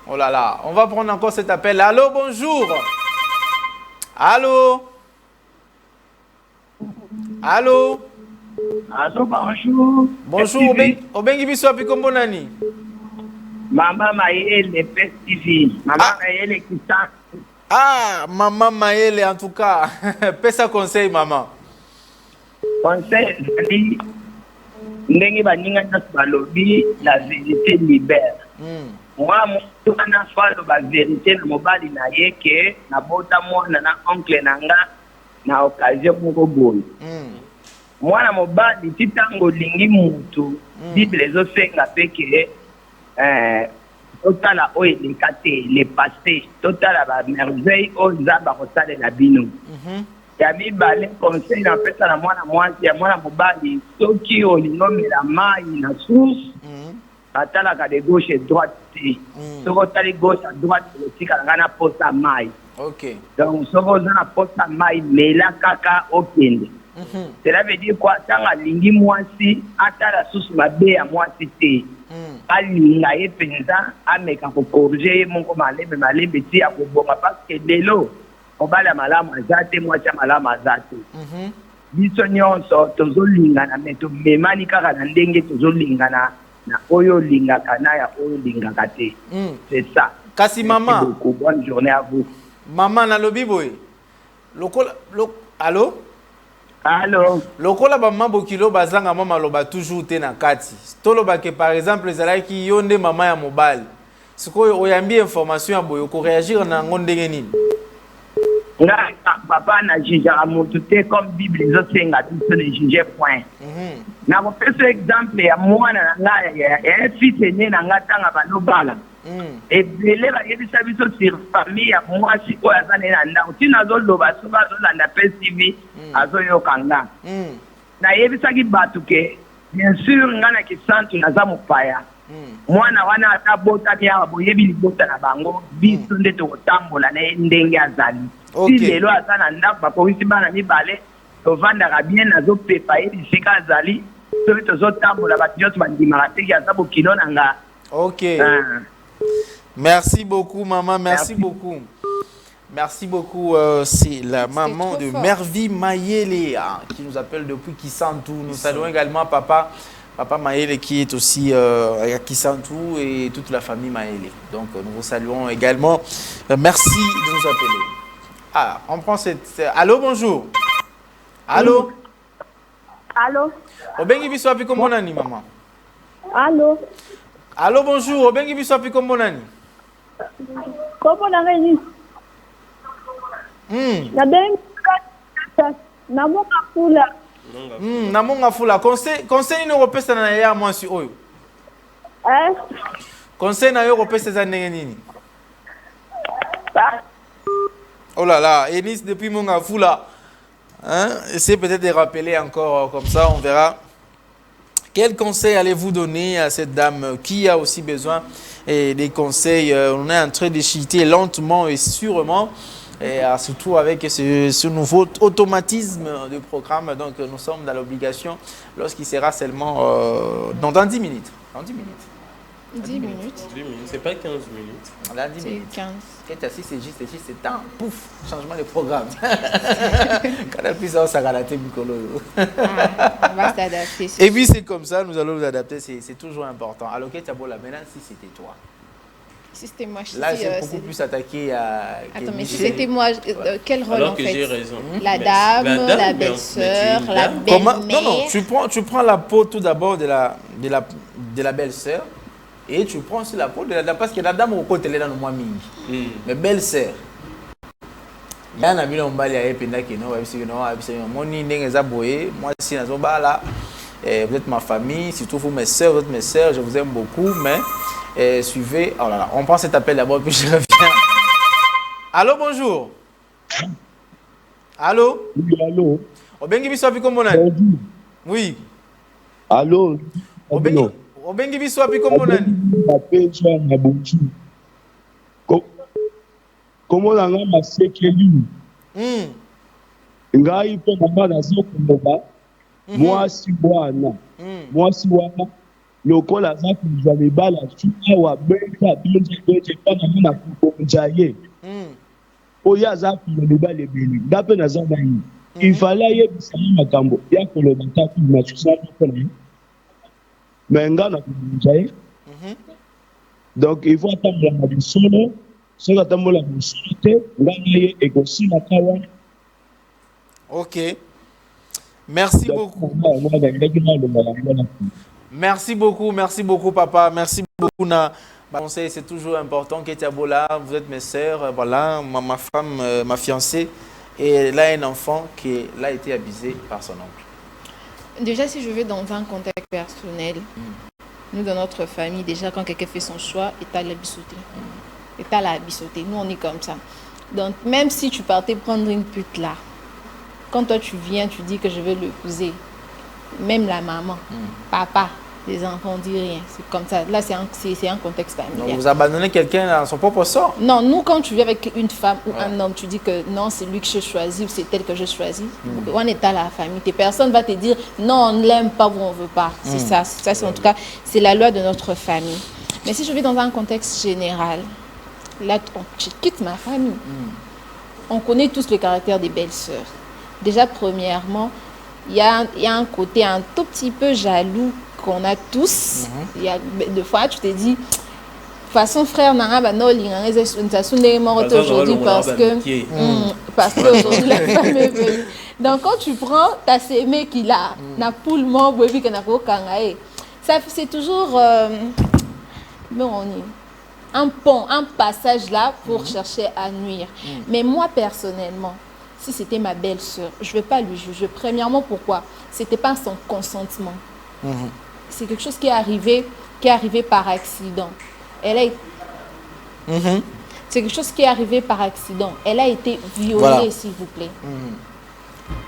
Speaker 1: Oh là là, on va prendre encore cet appel. Allô, bonjour. Allô. Allô.
Speaker 11: Allô, bonjour.
Speaker 1: Bonjour, Obengi Biswapi Kombonani.
Speaker 11: Maman Maëlle, FTV. Maman Maëlle qui t'a.
Speaker 1: Ah, maman Maëlle, en tout cas. Pesa conseil, maman.
Speaker 11: Conseil, Zali. Ndenge baninga nyonso balobi la vérité libère. Moi, mwana falo ba vérité na mobali na ye ke na bota mwana na oncle nanga na occasion moko boye. Mwana mobali ti ntango olingi mutu Bible ezosenga mpe ke totala oyo eleka te le passé totala bamerveille oyo nzambe akosalela bino. Ya mibale conseil napesa na mwana mwasi ya mwana mobali soki olingi omela mai na source batalaka de gauche et droite te soki otali gauche à droite okotikala ngai na posa mai. Donc soki oza na posa mai mela kaka okende. Cela veut dire quoi? Tant alingi mwasi atala susu mabe ya mwasi te alinga ye penza ameka kokorge moko malembe ti akobonga parce que lelo obala malamu aza te mwasi ya malamu aza te. Biso nyonso tozolingana me tomemani kaka na ndenge tozolingana na oyo lingaka na ya oyo lingaka te. C'est ça.
Speaker 1: Kasi maman,
Speaker 11: bonne journée à vous.
Speaker 1: Maman nalobi boye. Allô?
Speaker 11: Allô?
Speaker 1: Lokola ba mambo kilo bazanga mama loba toujours te na kati. Toloba ke par exemple ezalaki yonde mama ya mobali. Sikoyo oyambi information ya boyo ko réagir na ngondenge nini?
Speaker 11: Nga papa na jijaka mutu te comme Bible ezosenga biso ne juge point. Na kopesa exemple ya mwana na nga ya fils aîné na nga tanga balobala. Ebele bayebisa biso sur famille ya mwasi oyo aza ne na ndako ntina azoloba soki azolanda pe tv azoyoka nga. Nayebisaki bato ke bien sûr nga na kisantu naza mopaya. Mwana wana ata botaki awa boyebi libota na bango biso nde tokotambola na ye ndenge azali. Si lelo aza na ndako bakokisi bana mibale tovandaka bien nazopepa ye bisika azali soki tozotambola bato nyonso bandimaka teki aza bokilo na nga.
Speaker 1: Merci beaucoup, maman. Merci beaucoup. Merci beaucoup. C'est la maman de Mervi Mayele qui nous appelle depuis Kisantu. Nous saluons également papa Mayele qui est aussi à Kisantu et toute la famille Mayele. Donc, nous vous saluons également. Merci de nous appeler. Ah, on prend cette... Allô, bonjour. Allô?
Speaker 12: Allô?
Speaker 1: Obengi Biswapi Kombonani, maman.
Speaker 12: Allô?
Speaker 1: Allô, bonjour. Obengi Biswapi Kombonani.
Speaker 12: Kombonani. Namonga fula.
Speaker 1: Namonga fula. Conseil ni repesa na ya mwasi oyo. Conseil na yo repesa za ndenge nini? Oh là là, Enis depuis Monga fula. Essayez peut-être de rappeler encore comme ça, on verra. Quel conseil allez-vous donner à cette dame qui a aussi besoin des conseils? On est en train de chuter lentement et sûrement, et surtout avec ce nouveau automatisme de programme. Donc nous sommes dans l'obligation lorsqu'il sera seulement dans 10 minutes. Dans 10 minutes.
Speaker 2: 10 minutes.
Speaker 3: 10 minutes, c'est pas 15 minutes.
Speaker 1: Dans 10 minutes.
Speaker 2: 15.
Speaker 1: Quand tu as c'est juste, c'est temps, pouf, changement de programme. Quand on ça, ça va rater Mikolo.
Speaker 2: On va s'adapter.
Speaker 1: Et puis c'est comme ça, nous allons nous adapter, c'est toujours important. Alors que tu as beau la maintenant, si c'était toi.
Speaker 2: Si c'était moi, je
Speaker 1: là, c'est beaucoup plus attaqué à...
Speaker 2: Attends, mais si c'était moi, quel rôle
Speaker 3: alors
Speaker 2: en
Speaker 3: que
Speaker 2: fait?
Speaker 3: j'ai raison.
Speaker 2: La dame, la belle-sœur, la belle-mère.
Speaker 1: Non, tu prends la peau tout d'abord de la belle-sœur. Et tu prends aussi la peau de la dame, parce que la dame au côté elle est dans le mois mingi. Mais belle-sœur. Il y a un ami qui m'a dit moi si vous êtes ma famille, surtout vous mes sœurs, je vous aime beaucoup, mais suivez. Oh là là, on prend cet appel d'abord puis je reviens. Allô, bonjour. Allô?
Speaker 13: Oui, allô.
Speaker 1: Obengi Biswapi Kombona. Oui.
Speaker 13: Allô.
Speaker 1: Obengi Biswapi Kombona.
Speaker 13: Comment on a massé Ngai mpe mama nazokoloba Moi, si wana. Moi, si wana. Lokola aza kozwa mibala awa benga binje mpa na mona kokonza ye oyo aza kuna mibala ebele nga mpe naza na ye ifale ayebisa ye makambo ya koloba taki nasusana mpo na ye me nga na kokonza ye donc il faut atambola na bisolo soki atambola na bisolo te nga na ye ekosilaka wana.
Speaker 1: Ok, merci beaucoup. Merci beaucoup, papa. Merci beaucoup. Conseil, c'est toujours important. Ketiabola, vous êtes mes sœurs, voilà, ma femme, ma fiancée, et elle a un enfant qui a été abusé par son oncle.
Speaker 2: Déjà, si je vais dans un contexte personnel, nous, dans notre famille, déjà, quand quelqu'un fait son choix, il l'a bisouté. Il l'a bisouté. Nous, on est comme ça. Donc, même si tu partais prendre une pute là, quand toi, tu viens, tu dis que je vais l'épouser, même la maman, papa, les enfants ne disent rien. C'est comme ça. Là, c'est un contexte familial.
Speaker 1: Donc, vous abandonnez quelqu'un dans son propre sort?
Speaker 2: Non, nous, quand tu viens avec une femme ou un homme, tu dis que non, c'est lui que je choisis ou c'est elle que je choisis. On est à la famille. Personne ne va te dire non, on ne l'aime pas ou on ne veut pas. C'est ça. Ça, en tout cas, c'est la loi de notre famille. Mais si je vais dans un contexte général, là, je quitte ma famille. On connaît tous le caractère des belles-sœurs. Déjà, premièrement, il y a un côté un tout petit peu jaloux qu'on a tous. Il y a des fois, tu te dis, de toute façon, frère, aujourd'hui parce que aujourd'hui la femme est venue. Donc, quand tu prends ta sémé qu'il a, ça c'est toujours un pont, un passage là pour chercher à nuire. Mais moi, personnellement, si c'était ma belle-sœur, je ne vais pas lui juger. Premièrement, pourquoi? Ce n'était pas son consentement. C'est quelque chose qui est arrivé par accident. C'est quelque chose qui est arrivé par accident. Elle a été violée, s'il vous plaît.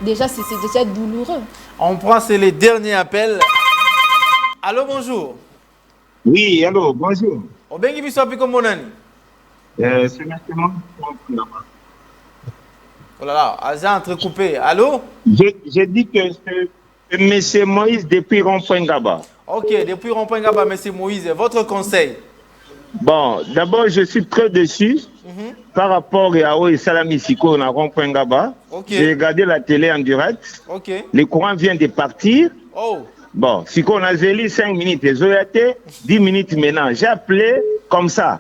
Speaker 2: Déjà, c'est déjà douloureux.
Speaker 1: On prend, c'est les derniers appels. Allô, bonjour.
Speaker 14: Oui, allô, bonjour.
Speaker 1: C'est maintenant. Oh là là, Azan entrecoupé. Allô?
Speaker 14: J'ai dit que c'est M. Moïse depuis Rond-Point Gaba.
Speaker 1: Ok, depuis Rond-Point Gaba, M. Moïse, votre conseil?
Speaker 14: Bon, d'abord, je suis très déçu par rapport à Oe Salami Siko à Rond-Point Gaba. J'ai regardé la télé en direct. Le courant vient de partir. Bon, Siko, on a zéli 5 minutes. Les OAT, 10 minutes maintenant. J'ai appelé comme ça.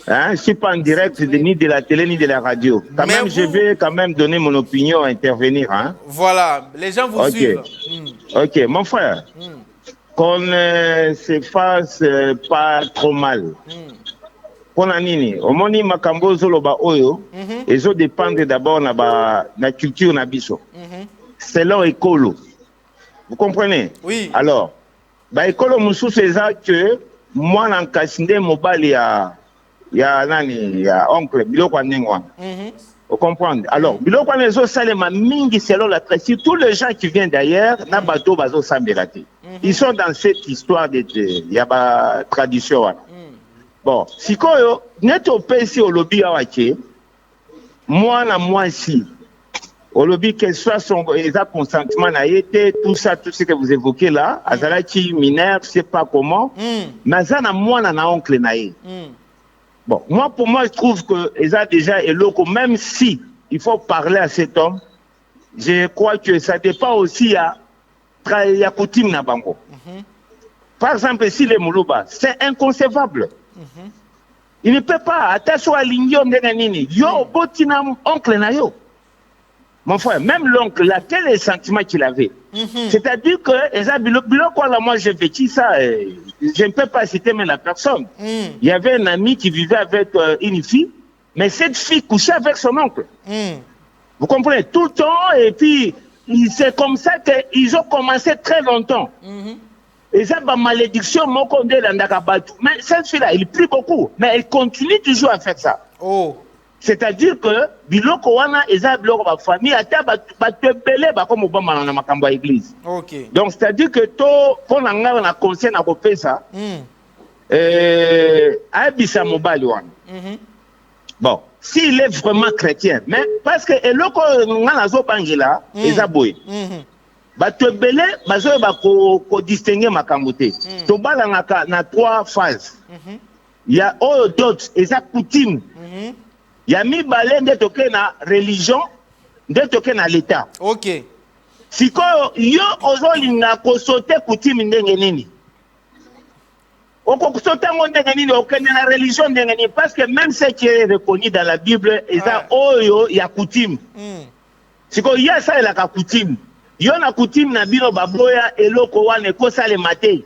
Speaker 14: Hein, je ne suis pas en direct ni de la télé ni de la radio. Quand même, je vais quand même donner mon opinion, intervenir. Hein.
Speaker 1: Voilà, les gens vous suivent.
Speaker 14: Ok, mon frère, qu'on se fasse pas trop mal. Pour la nini, au moni makambo zoloba oyo, ils ont dépendre d'abord de la culture nabiso. C'est leur écolo. Vous comprenez?
Speaker 1: Oui.
Speaker 14: Alors, écolo moussou c'est ça que moi, en cassinde mobile il y a oncle biloko anengwa. Vous comprenez? Alors, biloko anezo salema mingi selon la tradition. Tous les gens qui viennent d'ailleurs, na bateau bazo sambelati. Ils sont dans cette histoire de il y a tradition. Bon, si koyo neto pesi au lobby awache, moi si au lobby que soit son consentement n'a été tout ce que vous évoquez là, azalaki mineur, je sais pas comment, mais ça na moi na oncle nae. Bon, pour moi, je trouve que Eza déjà est loco, même si il faut parler à cet homme, je crois que ça dépend aussi à coutume na bango. Par exemple, si les Moulouba, c'est inconcevable. Il ne peut pas, attention à l'ignon de Nanini, yo, botina, oncle na yo. Mon frère, même l'oncle, là, quel est le sentiment qu'il avait? C'est-à-dire que, moi j'ai vécu ça, je ne peux pas citer même la personne. Il y avait un ami qui vivait avec une fille, mais cette fille couchait avec son oncle. Vous comprenez? Tout le temps, et puis, c'est comme ça qu'ils ont commencé très longtemps. Et ça, malédiction, mais cette fille-là, elle prie beaucoup, mais elle continue toujours à faire ça. C'est-à-dire que biloko wana eza biloko ba famille ata ba tebele ba comme Obama na makambo ya église. Donc c'est-à-dire que to pour nga na conseil na ko pesa abisa mobali wana. Bon, s'il est vraiment chrétien, mais parce que eloko nga na zo bangela eza boye. bato ebele bazoyeba kodistingue makambo te. Tobalangaka na 3 phases. Ya oyo dot eza coutume. Ya mibale nde toke na religion, nde toke na l'état.
Speaker 1: Ok.
Speaker 14: Sikoyo yo ozolinga kosote coutume ndenge nini? Okosote ngo ndenge nini okende na religion ndenge nini? Parce que même ce qui est reconnu dans la Bible eza oyo ya coutume. Sikoyo ya ça la coutume. Yo na coutume na bino baboya eloko wana ekosalema te.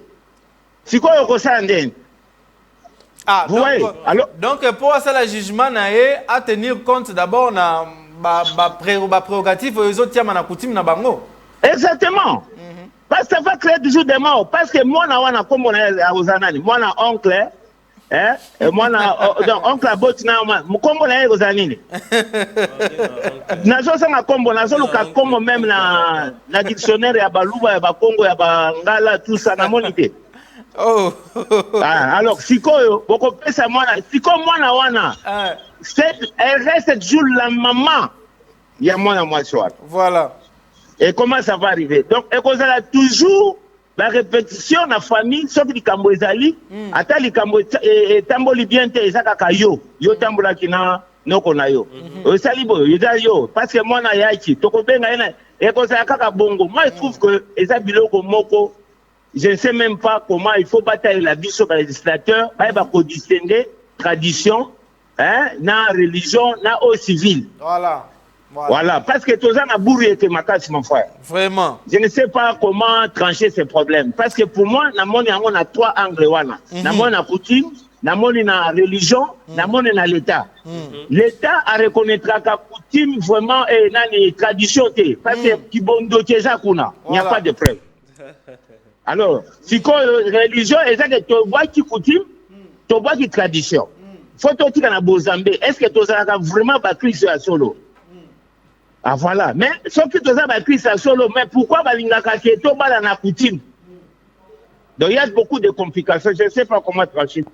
Speaker 14: Sikoyo kosala ndenge.
Speaker 1: Ah, donc pour ça, le jugement à tenir compte d'abord na prérogative aux autres tiens na coutume na bango.
Speaker 14: Exactement. Parce que ça va créer toujours des morts. Parce que moi na wana comme on a aux anani, moi na oncle, moi na oncle a botina moi comme on a aux anani. Nazo ça na combo, nazo le cas comme même na dictionnaire ya baluba ya bakongo ya bangala tout ça na monité.
Speaker 1: Oh.
Speaker 14: Alors, sikoyo, boko pesa mwana, siko mwana wana. Elle reste toujours la maman. Il y a mwana mwachwa.
Speaker 1: Voilà.
Speaker 14: Et comment ça va arriver? Donc, et qu'on a toujours la répétition dans la famille, sauf les kambo ezali, ata les kambo tamboli bien te ezaka kayo, yo tambola kina no kona yo. Ezali bo, yo parce que mwana yachi, toko benga ena, et qu'on a kaka bongo. Moi, je trouve que ezabiloko moko. Je ne sais même pas comment il faut batailler la vie sur les législateurs, il faut distinguer tradition, na religion, na au civil. Voilà. Parce que tout ça n'a bourré que ma casse, mon frère.
Speaker 1: Vraiment.
Speaker 14: Je ne sais pas comment trancher ces problèmes. Parce que pour moi, on a 3 angles. Na a coutume, na religion, na l'État. L'État a reconnaître la coutume vraiment et na tradition. Parce que il n'y a pas de preuve. Alors, si religion, tu vois qui coutume, tu vois qui tradition. Faut que tu aies Bozambe. Est-ce que tu as vraiment battu sur la solo? Ah voilà. Mais sauf que tu as battu sur la solo, mais pourquoi balingaka qui est au bas dans la coutume? Donc il y a beaucoup de complications. Je ne sais pas comment trancher.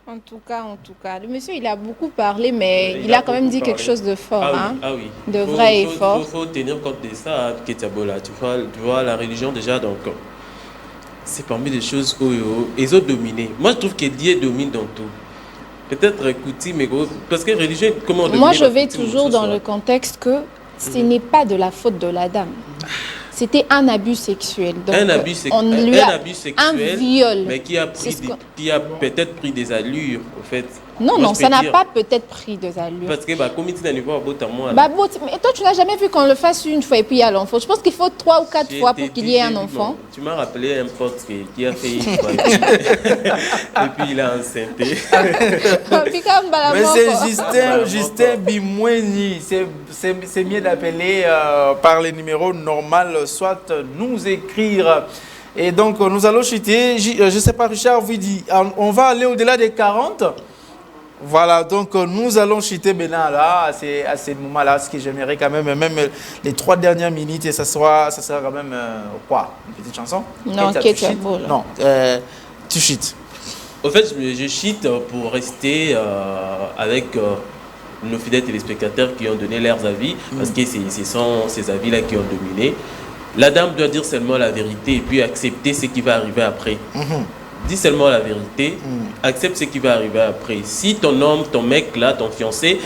Speaker 2: En tout cas, le monsieur il a beaucoup parlé, mais il a quand même dit quelque chose de fort, de vrai et fort.
Speaker 3: Il faut tenir compte de ça, Ketiabola. Tu vois, la religion déjà, donc, c'est parmi les choses où ils ont dominé. Moi, je trouve que Dieu domine dans tout. Peut-être coutume, mais parce que religion, comment on
Speaker 2: Moi, je vais toujours dans le contexte que ce n'est pas de la faute de la dame. C'était un abus sexuel. Donc,
Speaker 3: un abus sexuel,
Speaker 2: un viol.
Speaker 3: Mais qui a peut-être pris des allures, au fait.
Speaker 2: Non, ça n'a pas peut-être pris des allures.
Speaker 3: Parce que, comme il dit, il niveau à moi.
Speaker 2: Mais toi, tu n'as jamais vu qu'on le fasse une fois et puis il y a l'enfant. Je pense qu'il faut 3 ou 4 fois pour qu'il y ait un enfant.
Speaker 3: Tu m'as rappelé un pote qui a fait une fois. Et puis il a enceinté.
Speaker 1: Mais c'est Justin Bimweni. C'est mieux d'appeler par les numéros normaux, soit nous écrire. Et donc, nous allons chuter. Je ne sais pas, Richard vous dit, on va aller au-delà des 40. Voilà, donc nous allons chuter maintenant là, à ce moment-là, ce que j'aimerais quand même les 3 dernières minutes, et ça sera quand même quoi? Une petite chanson?
Speaker 2: Non,
Speaker 1: non, tu chutes.
Speaker 3: Au fait, je chute pour rester avec nos fidèles téléspectateurs qui ont donné leurs avis, parce que ce sont ces avis-là qui ont dominé. La dame doit dire seulement la vérité et puis accepter ce qui va arriver après. Dis seulement la vérité, accepte ce qui va arriver après. Si ton homme, ton mec là, ton fiancé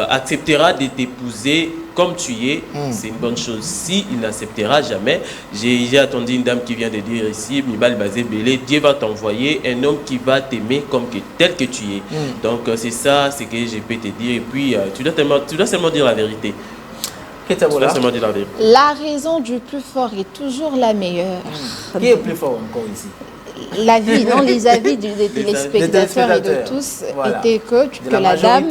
Speaker 3: acceptera de t'épouser comme tu es, c'est une bonne chose. Si il n'acceptera jamais, j'ai attendu une dame qui vient de dire ici, Mibal Bazé Belé, Dieu va t'envoyer un homme qui va t'aimer tel que tu es. Donc c'est ça, c'est que je peux te dire. Et puis tu dois seulement dire la vérité.
Speaker 2: La raison du plus fort est toujours la meilleure.
Speaker 1: Qui est plus fort encore ici?
Speaker 2: L'avis, non, les avis des téléspectateurs et de tous étaient que la dame,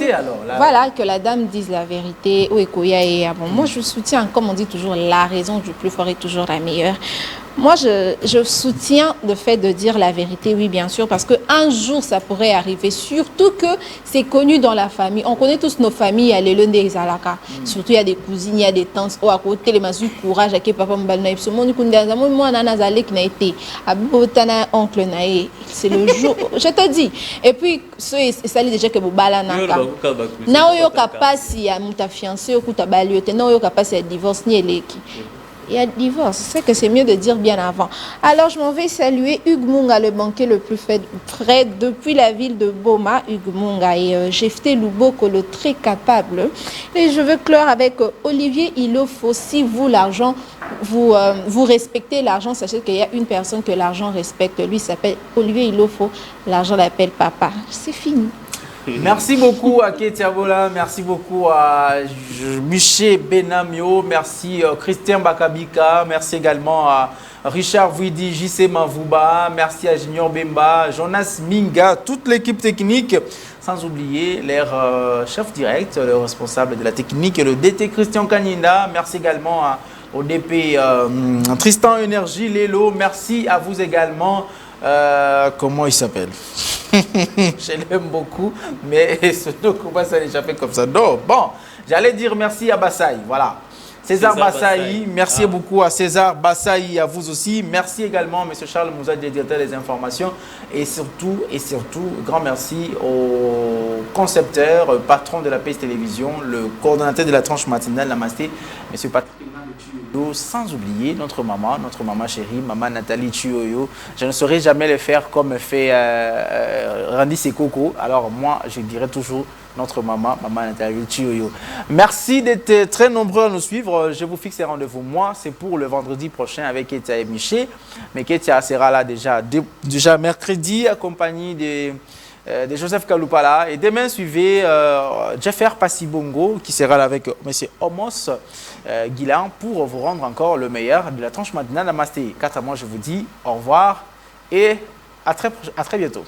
Speaker 2: voilà, que la dame dise la vérité. Moi, je soutiens, comme on dit toujours, la raison du plus fort est toujours la meilleure. Moi, je soutiens le fait de dire la vérité, oui, bien sûr, parce qu'un jour, ça pourrait arriver, surtout que c'est connu dans la famille. On connaît tous nos familles, il y a les Lundes et les Alaka. Surtout, il y a des cousines, il y a des tantes. Oh, à côté, les masous, courage, à qui papa m'balna, et moi, Nanazale qui n'a été, à Botana, oncle Naé. C'est le jour, je te dis. Et puis, ça dit déjà que vous balanaka. Naoyoka passe, il y a ta fiancée, ou ta baliote, Naoyoka passe, il y a divorce, ni eleki. Il y a divorce, c'est que c'est mieux de dire bien avant. Alors, je m'en vais saluer Hugues Munga, le banquier le plus près depuis la ville de Boma, Hugues Munga, et Jefté Louboko, le très capable. Et je veux clore avec Olivier Ilofo. Si vous, l'argent, vous respectez l'argent, sachez qu'il y a une personne que l'argent respecte. Lui s'appelle Olivier Ilofo, l'argent l'appelle papa. C'est fini.
Speaker 1: Merci beaucoup à Ketiabola, merci beaucoup à Miché Benamio, merci Christian Bakabika, merci également à Richard Vouidi, JC Mavouba, merci à Junior Bemba, Jonas Minga, toute l'équipe technique, sans oublier leur chef direct, le responsable de la technique, le DT Christian Kaninda, merci également au DP Tristan Énergie, Lélo, merci à vous également. Comment il s'appelle? Je l'aime beaucoup, mais ce nom commence à l'échapper comme ça. Non, bon, j'allais dire merci à Bassaï, voilà. César Bassaï, merci beaucoup à César Bassaï, à vous aussi. Merci également à M. Charles Mouza, directeur des informations. Et surtout, grand merci au concepteur, patron de la PS Télévision, le coordonnateur de la tranche matinale, Namasté, M. Patrick. Sans oublier notre maman chérie, maman Nathalie Chioyo. Je ne saurais jamais le faire comme fait Randy Sekoko. Alors moi, je dirais toujours notre maman Nathalie Chioyo. Merci d'être très nombreux à nous suivre. Je vous fixe les rendez-vous. Moi, c'est pour le vendredi prochain avec Ketia et Miché. Mais Ketia sera là déjà mercredi, accompagné de Joseph Kaloupala. Et demain, suivez Jeffer Passibongo qui sera là avec M. Homos Guilan pour vous rendre encore le meilleur de la tranche matinale Namasté. Quant à moi, je vous dis au revoir et à très bientôt.